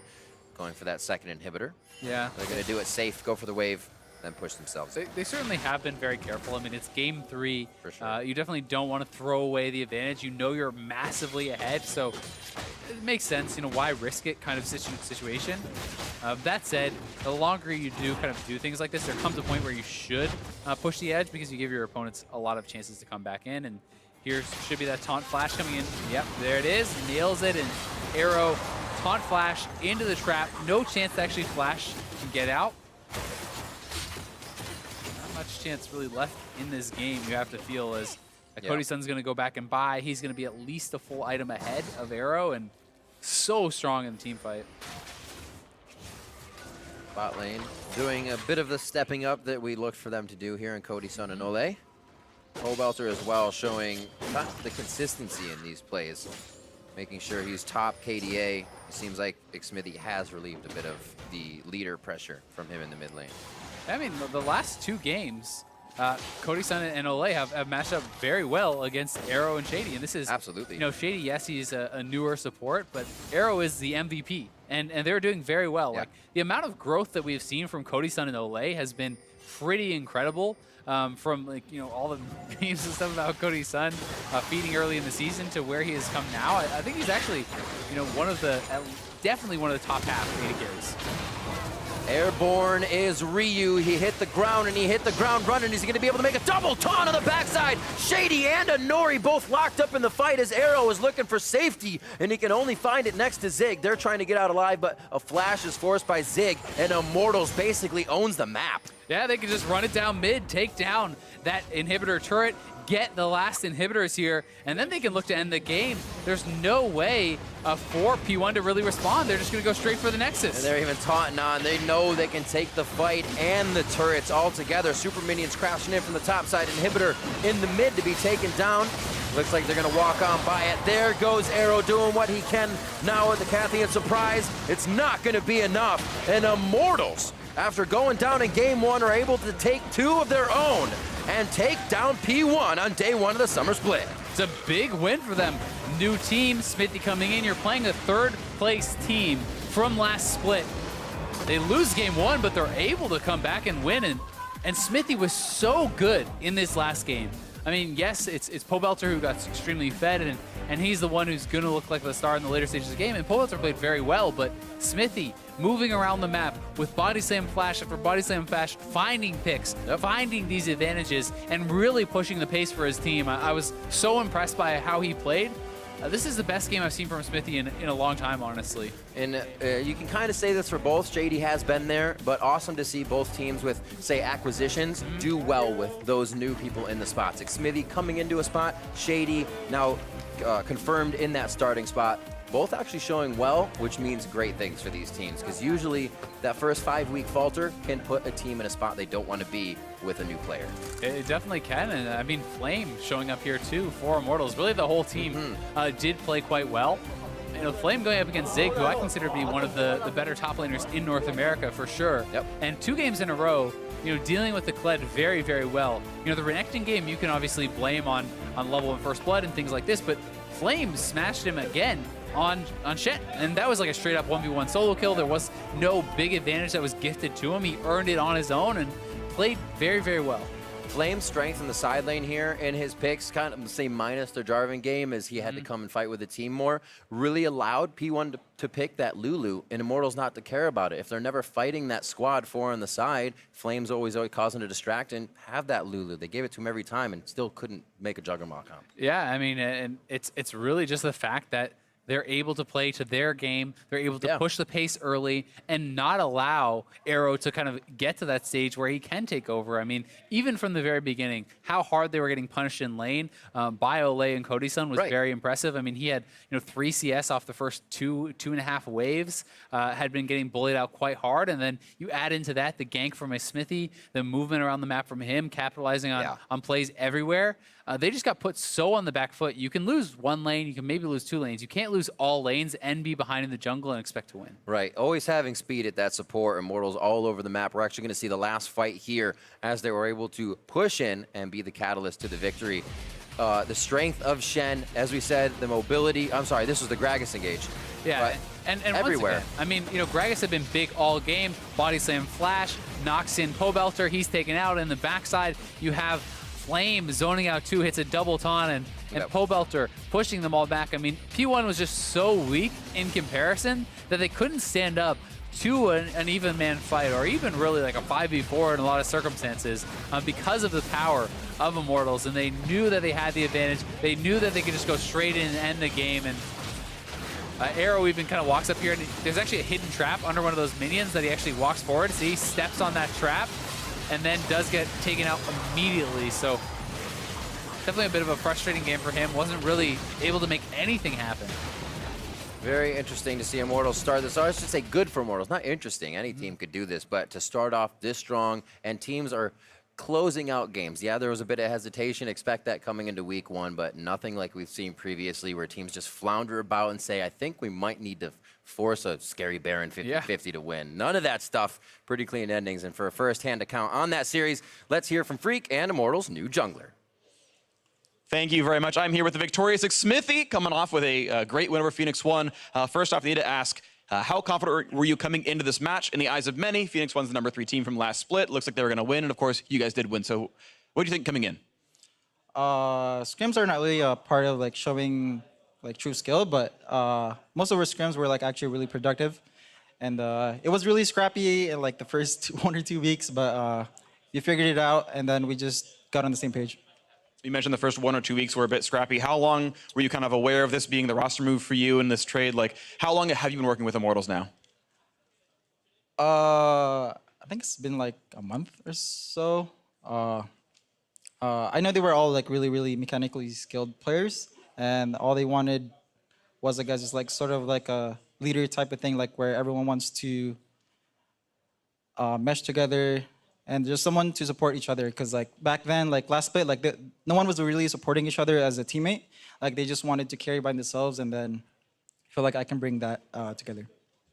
going for that second inhibitor. Yeah. They're going to do it safe, go for the wave, then push themselves. They certainly have been very careful. I mean, it's game 3. For sure. You definitely don't want to throw away the advantage. You know you're massively ahead, so it makes sense. Why risk it kind of situation. That said, the longer you do kind of do things like this, there comes a point where you should push the edge because you give your opponents a lot of chances to come back in. And here should be that taunt flash coming in. Yep, there it is. Nails it, and Arrow taunt flash into the trap. No chance to actually flash and get out. Not much chance really left in this game, you have to feel, as Cody's son's going to go back and buy. He's going to be at least a full item ahead of Arrow, and so strong in the team fight. Bot lane doing a bit of the stepping up that we looked for them to do here in Cody's son and Ole. Pobelter as well, showing the consistency in these plays. making sure he's top KDA. It seems like Xmithy has relieved a bit of the leader pressure from him in the mid lane. I mean, the last 2 games, Cody Sun and Olay have matched up very well against Arrow and Shady. And this is absolutely, you know, Shady, yes, he's a newer support, but Arrow is the MVP. And they're doing very well. Yeah. Like, the amount of growth that we've seen from Cody Sun and Olay has been pretty incredible. From, like, you know, all the memes and stuff about Cody Sun feeding early in the season to where he has come now. I think he's actually, you know, definitely one of the top half AD carries. Airborne is Ryu. He hit the ground, and he hit the ground running. He's going to be able to make a double taunt on the backside. Shady and Nori both locked up in the fight as Arrow is looking for safety, and he can only find it next to Zig. They're trying to get out alive, but a flash is forced by Zig, and Immortals basically owns the map. Yeah, they can just run it down mid, take down that inhibitor turret, get the last inhibitors here, and then they can look to end the game. There's no way for P1 to really respond. They're just going to go straight for the Nexus. And they're even taunting on. They know they can take the fight and the turrets all together. Super minions crashing in from the top side. Inhibitor in the mid to be taken down. Looks like they're going to walk on by it. There goes Arrow doing what he can now with the Cathian surprise. It's not going to be enough. And Immortals, after going down in game 1, are able to take 2 of their own and take down P1 on day 1 of the summer split. It's a big win for them. New team, Smithy coming in. You're playing a 3rd place team from last split. They lose game 1, but they're able to come back and win. And Smithy was so good in this last game. I mean, yes, it's Pobelter who got extremely fed, and he's the one who's going to look like the star in the later stages of the game. And Pobelter played very well, but Smithy moving around the map with body slam flash after body slam flash, finding picks, finding these advantages, and really pushing the pace for his team. I was so impressed by how he played. This is the best game I've seen from Smithy in a long time, honestly. And you can kind of say this for both. Shady has been there, but awesome to see both teams with, say, acquisitions do well with those new people in the spots. Xmithy coming into a spot, Shady now confirmed in that starting spot. Both actually showing well, which means great things for these teams, because usually that first 5-week falter can put a team in a spot they don't want to be with a new player. It definitely can, and I mean, Flame showing up here too for Immortals. Really, the whole team did play quite well. You know, Flame going up against Zig, who I consider to be one of the better top laners in North America for sure. Yep. And 2 games in a row, you know, dealing with the Kled very, very well. You know, the Renekton game you can obviously blame on level and first blood and things like this, but Flame smashed him again on Shen, and that was like a straight up 1v1 solo kill. There was no big advantage that was gifted to him. He earned it on his own and played very, very well. Flame's strength in the side lane here in his picks, kind of say minus the Jarvan game as he had to come and fight with the team more, really allowed P1 to pick that Lulu and Immortals not to care about it. If they're never fighting that squad 4 on the side, Flame's always causing to distract and have that Lulu. They gave it to him every time and still couldn't make a Juggernaut comp. Yeah, I mean, and it's really just the fact that they're able to play to their game. They're able to push the pace early and not allow Arrow to kind of get to that stage where he can take over. I mean, even from the very beginning, how hard they were getting punished in lane by Olay and Cody Sun was very impressive. I mean, he had 3 CS off the first 2.5 waves, had been getting bullied out quite hard. And then you add into that the gank from a Smithy, the movement around the map from him, capitalizing on plays everywhere. They just got put so on the back foot. You can lose 1 lane, you can maybe lose 2 lanes. You can't lose all lanes and be behind in the jungle and expect to win. Right, always having speed at that support. Immortals all over the map. We're actually going to see the last fight here as they were able to push in and be the catalyst to the victory. The strength of Shen, as we said, the mobility. I'm sorry, this was the Gragas engage. Yeah, and everywhere. Once again, I mean, Gragas had been big all game. Body slam flash, knocks in Pobelter. He's taken out. In the backside, you have Flame zoning out 2, hits a double taunt, and Pobelter pushing them all back. I mean, P1 was just so weak in comparison that they couldn't stand up to an even man fight, or even really like a 5v4 in a lot of circumstances, because of the power of Immortals. And they knew that they had the advantage. They knew that they could just go straight in and end the game. And Arrow even kind of walks up here, and there's actually a hidden trap under one of those minions that he actually walks forward. See, he steps on that trap and then does get taken out immediately. So definitely a bit of a frustrating game for him. Wasn't really able to make anything happen. Very interesting to see Immortals start this. I should say good for Immortals, not interesting. Any team could do this, but to start off this strong, and teams are closing out games. Yeah, there was a bit of hesitation. Expect that coming into week 1, but nothing like we've seen previously where teams just flounder about and say, I think we might need to force a Scary Baron 50-50 to win. None of that stuff. Pretty clean endings. And for a first-hand account on that series, let's hear from Freak and Immortals' new jungler. Thank you very much. I'm here with the victorious Smithy, coming off with a great win over Phoenix 1. First off, I need to ask, how confident were you coming into this match? In the eyes of many, Phoenix 1's the #3 team from last split. Looks like they were going to win, and of course, you guys did win. So what do you think coming in? Scrims are not really a part of like showing like true skill, but most of our scrims were like actually really productive. And it was really scrappy in like the first 1 or 2 weeks, but we figured it out, and then we just got on the same page. You mentioned the first 1 or 2 weeks were a bit scrappy. How long were you kind of aware of this being the roster move for you in this trade? Like, how long have you been working with Immortals now? I think it's been like a month or so. I know they were all like really, really mechanically skilled players, and all they wanted was, I guess, just like sort of like a leader type of thing, like where everyone wants to mesh together. And just someone to support each other, because like back then, like last split, like no one was really supporting each other as a teammate. Like they just wanted to carry by themselves, and then I feel like I can bring that together.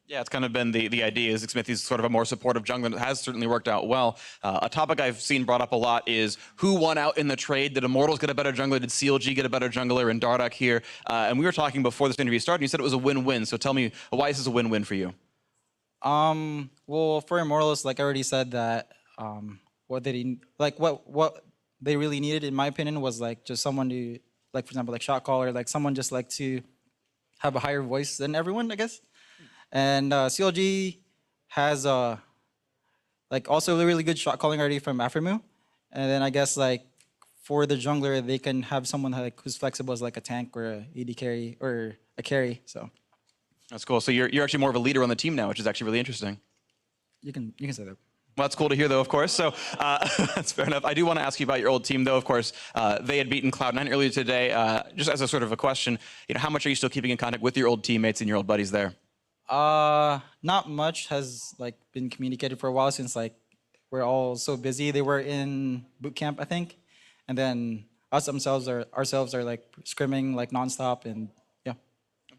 Yeah, it's kind of been the idea is Smithy's sort of a more supportive jungler, and it has certainly worked out well. A topic I've seen brought up a lot is who won out in the trade. Did Immortals get a better jungler? Did CLG get a better jungler? And Dardak here. And we were talking before this interview started, and you said it was a win-win. So tell me, why is this a win-win for you? Well, for Immortals, like I already said that what they really needed, in my opinion, was like just someone to, like for example, like shot caller, like someone just like to have a higher voice than everyone, I guess. And CLG has like also a really good shot calling already from Afremu, and then I guess like for the jungler they can have someone like who's flexible as like a tank or a AD carry or a carry. So that's cool. So you're actually more of a leader on the team now, which is actually really interesting. You can say that. Well, that's cool to hear, though, of course. So that's fair enough. I do want to ask you about your old team, though. Of course, they had beaten Cloud9 earlier today. Just as a sort of a question, how much are you still keeping in contact with your old teammates and your old buddies there? Not much has like been communicated for a while, since like we're all so busy. They were in boot camp, I think, and then ourselves are like scrimming like nonstop, and yeah.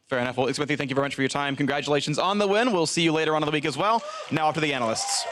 Fair enough. Well, Smithy, thank you very much for your time. Congratulations on the win. We'll see you later on in the week as well. Now off to the analysts.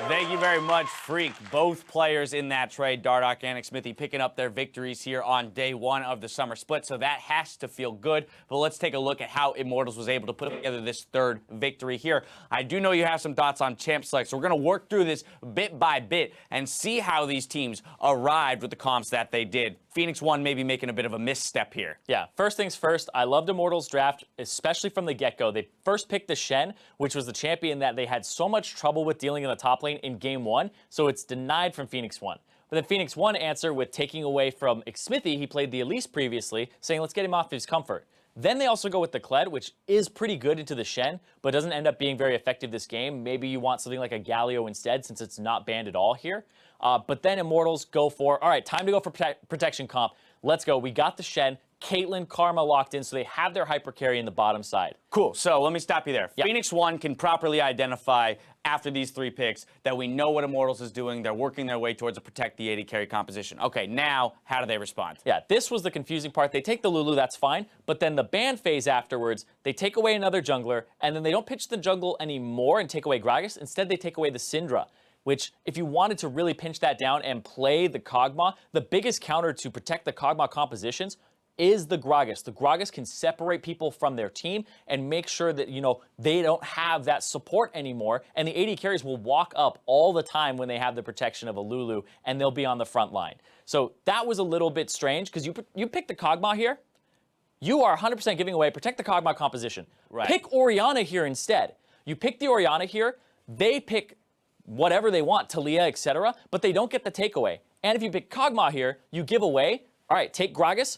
Thank you very much, Freak. Both players in that trade, Dardak and Smithy, picking up their victories here on day 1 of the summer split, so that has to feel good. But let's take a look at how Immortals was able to put together this 3rd victory here. I do know you have some thoughts on champ select, so we're going to work through this bit by bit and see how these teams arrived with the comps that they did. Phoenix 1 maybe making a bit of a misstep here. Yeah, first things first, I loved Immortals draft, especially from the get-go. They first picked the Shen, which was the champion that they had so much trouble with dealing in the top lane in game 1, so it's denied from Phoenix 1. But then Phoenix 1 answered with taking away from Smithy, he played the Elise previously, saying let's get him off his comfort. Then they also go with the Kled, which is pretty good into the Shen, but doesn't end up being very effective this game. Maybe you want something like a Galio instead, since it's not banned at all here. But then Immortals go for, all right, time to go for protection comp. Let's go. We got the Shen. Caitlyn, Karma locked in, so they have their hyper carry in the bottom side. Cool. So let me stop you there. Yep. Phoenix 1 can properly identify after these 3 picks that we know what Immortals is doing. They're working their way towards a protect the AD carry composition. Okay, now how do they respond? Yeah, this was the confusing part. They take the Lulu, that's fine, but then the ban phase afterwards, they take away another jungler, and then they don't pitch the jungle anymore and take away Gragas. Instead, they take away the Syndra, which, if you wanted to really pinch that down and play the Kog'Maw, the biggest counter to protect the Kog'Maw compositions is the Gragas. The Gragas can separate people from their team and make sure that, they don't have that support anymore, and the AD carries will walk up all the time when they have the protection of a Lulu, and they'll be on the front line. So that was a little bit strange, because you pick the Kog'Maw here, you are 100% giving away protect the Kog'Maw composition. Right. Pick Orianna here instead. You pick the Orianna here, they pick whatever they want, Talia, etc., but they don't get the takeaway. And if you pick Kog'Maw here, you give away, all right, take Gragas,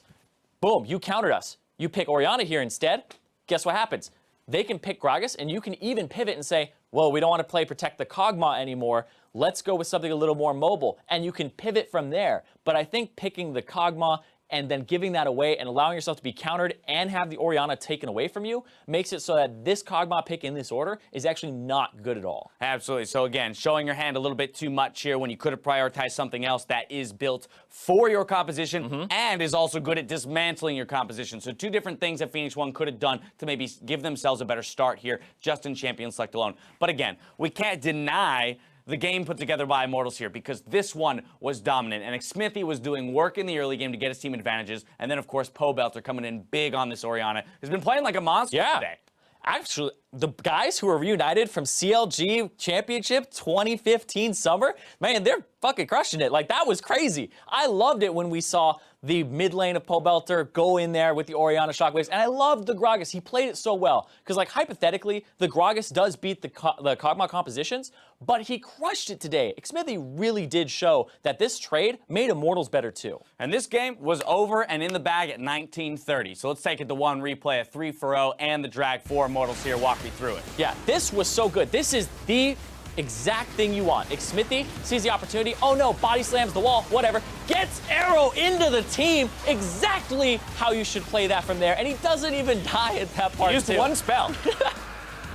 boom, you countered us. You pick Orianna here instead, guess what happens? They can pick Gragas, and you can even pivot and say, well, we don't want to play protect the Kog'Maw anymore, let's go with something a little more mobile, and you can pivot from there. But I think picking the Kog'Maw and then giving that away and allowing yourself to be countered and have the Orianna taken away from you makes it so that this Kog'Maw pick in this order is actually not good at all. Absolutely. So again, showing your hand a little bit too much here when you could have prioritized something else that is built for your composition and is also good at dismantling your composition. So two different things that Phoenix One could have done to maybe give themselves a better start here just in Champion Select alone. But again, we can't deny the game put together by Immortals here, because this one was dominant, and Xmithie was doing work in the early game to get his team advantages, and then, of course, Pobelter coming in big on this Orianna, who's been playing like a monster today. Actually, the guys who are reunited from CLG Championship 2015 summer, man, they're fucking crushing it. Like, that was crazy. I loved it when we saw the mid lane of Pobelter go in there with the Orianna Shockwaves, and I loved the Gragas. He played it so well, because, like, hypothetically, the Gragas does beat the Kog'Maw compositions, but he crushed it today. Xmithie really did show that this trade made Immortals better, too. And this game was over and in the bag at 19:30. So let's take it to one replay, a 3-for-0, and the Drag 4 Immortals here. Walk me through it. Yeah, this was so good. This is the exact thing you want. Xmithie sees the opportunity. Oh no, body slams the wall, whatever. Gets Arrow into the team. Exactly how you should play that from there. And he doesn't even die at that part. He used one spell.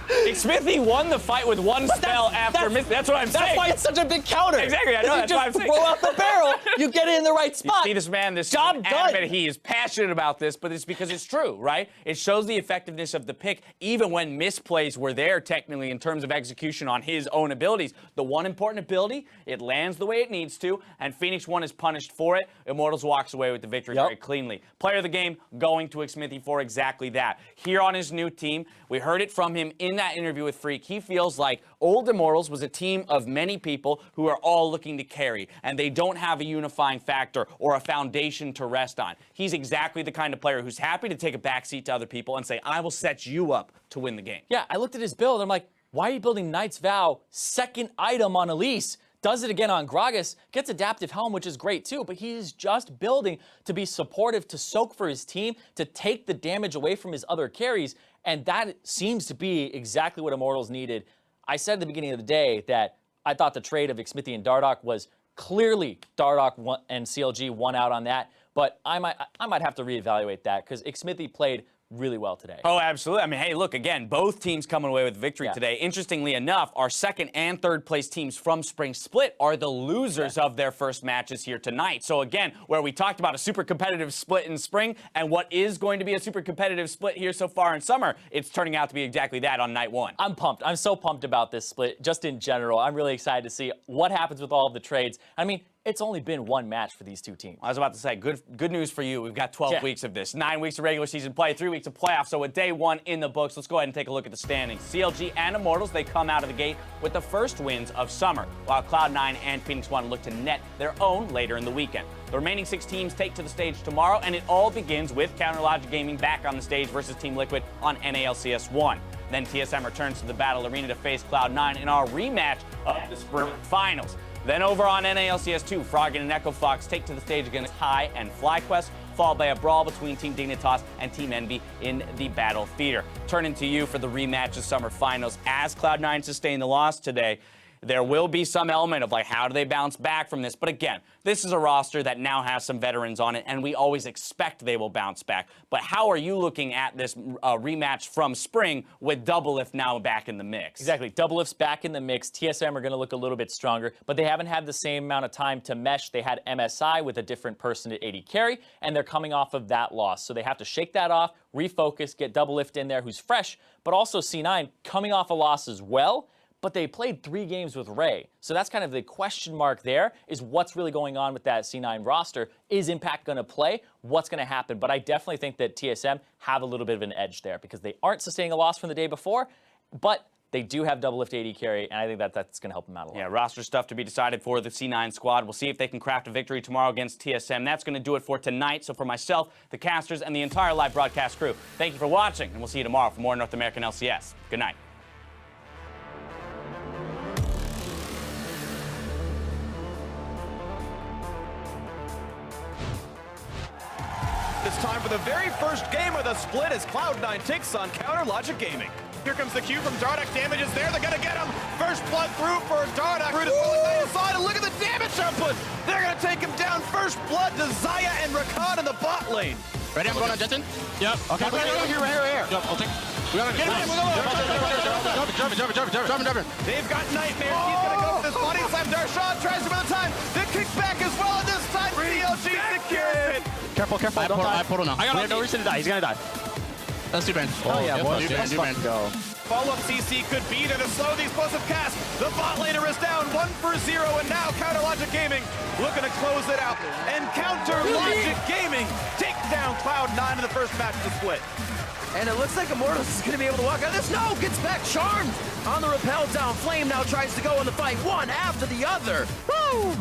Xmithie won the fight with one spell after missing. That's what I'm saying. That's why it's such a big counter. Exactly, I know. That's why I'm saying. You just throw out the barrel, you get it in the right spot. You see this man, this job done. He is passionate about this, but it's because it's true, right? It shows the effectiveness of the pick, even when misplays were there technically in terms of execution on his own abilities. The one important ability, it lands the way it needs to, and Phoenix One is punished for it. Immortals walks away with the victory very cleanly. Player of the game going to Xmithie for exactly that. Here on his new team, we heard it from him in that interview with Freak. He feels like old Immortals was a team of many people who are all looking to carry, and they don't have a unifying factor or a foundation to rest on. He's exactly the kind of player who's happy to take a backseat to other people and say, I will set you up to win the game. Yeah, I looked at his build, and I'm like, why are you building Knight's Vow, second item on Elise? Does it again on Gragas, gets Adaptive Helm, which is great too, but he's just building to be supportive, to soak for his team, to take the damage away from his other carries, and that seems to be exactly what Immortals needed. I said at the beginning of the day that I thought the trade of Xmithie and Dardoch was clearly Dardoch and CLG won out on that, but I might have to reevaluate that, because Xmithie played really well today. Oh, absolutely. I mean, hey, look, again, both teams coming away with victory today. Interestingly enough, our second and third place teams from Spring Split are the losers of their first matches here tonight. So again, where we talked about a super competitive split in spring and what is going to be a super competitive split here so far in summer, it's turning out to be exactly that on night one. I'm pumped. I'm so pumped about this split, just in general. I'm really excited to see what happens with all of the trades. I mean, it's only been one match for these two teams. I was about to say, good news for you. We've got 12 weeks of this. 9 weeks of regular season play, 3 weeks of playoffs. So with day one in the books, let's go ahead and take a look at the standings. CLG and Immortals, they come out of the gate with the first wins of summer, while Cloud9 and Phoenix One look to net their own later in the weekend. The remaining 6 teams take to the stage tomorrow, and it all begins with Counterlogic Gaming back on the stage versus Team Liquid on NALCS 1. Then TSM returns to the battle arena to face Cloud9 in our rematch of the Spring Finals. Then over on NALCS 2, Froggen and Echo Fox take to the stage against High and FlyQuest, followed by a brawl between Team Dignitas and Team Envy in the Battle Theater. Turning to you for the rematch of Summer Finals. As Cloud9 sustain the loss today, there will be some element of like, how do they bounce back from this? But again, this is a roster that now has some veterans on it, and we always expect they will bounce back. But how are you looking at this rematch from spring with Doublelift now back in the mix? Exactly. Doublelift's back in the mix. TSM are going to look a little bit stronger, but they haven't had the same amount of time to mesh. They had MSI with a different person at AD carry, and they're coming off of that loss. So they have to shake that off, refocus, get Doublelift in there who's fresh, but also C9 coming off a loss as well. But they played 3 games with Ray. So that's kind of the question mark there, is what's really going on with that C9 roster. Is Impact going to play? What's going to happen? But I definitely think that TSM have a little bit of an edge there, because they aren't sustaining a loss from the day before, but they do have Doublelift AD carry, and I think that that's going to help them out a lot. Yeah, roster stuff to be decided for the C9 squad. We'll see if they can craft a victory tomorrow against TSM. That's going to do it for tonight. So for myself, the casters, and the entire live broadcast crew, thank you for watching, and we'll see you tomorrow for more North American LCS. Good night. It's time for the very first game of the split as Cloud9 takes on Counterlogic Gaming. Here comes the Q from Dardoch. Damage is there. They're going to get him. First blood through for Dardoch. Through to the side, and look at the damage output. They're going to take him down first. first blood to Zaya and Rakan in the bot lane. Ready? I'm going on Jetson. Yep. Okay. Right here. Yep. I'll take. We gotta get him. Jumping. They've got Nightmare. He's going to go for this body slam. Darshan tries another time. The kickback as well, and this time CLG secures it. Careful. Don't die. I portal now. We have no reason to die. He's gonna die. Let's do Ben. Oh yeah, boys. Do Ben. Go. Follow-up CC could be there to slow the explosive cast. The bot laner is down 1-0, and now Counter Logic Gaming looking to close it out. And Counter Logic Gaming take down Cloud9 in the first match of the split. And it looks like Immortals is going to be able to walk out of this. No, gets back charmed on the rappel down. Flame now tries to go in the fight, one after the other. Woo!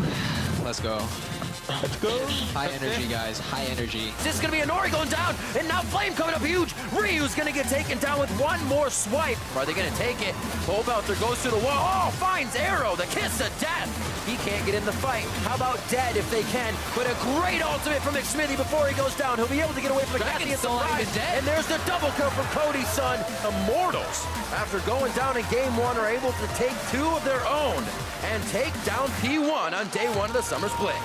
Let's go. Let's go. High energy, guys. High energy. This is going to be Inori going down, and now Flame coming up huge. Ryu's going to get taken down with one more swipe. Are they going to take it? Bolbelter goes to the wall. Oh, finds Arrow, the kiss of death. He can't get in the fight. How about Dead if they can? But a great ultimate from McSmithy before he goes down. He'll be able to get away from the Kathy at the prize. And there's the double kill from Cody's son. Immortals, after going down in game 1, are able to take 2 of their own and take down P1 on day 1 of the summer split.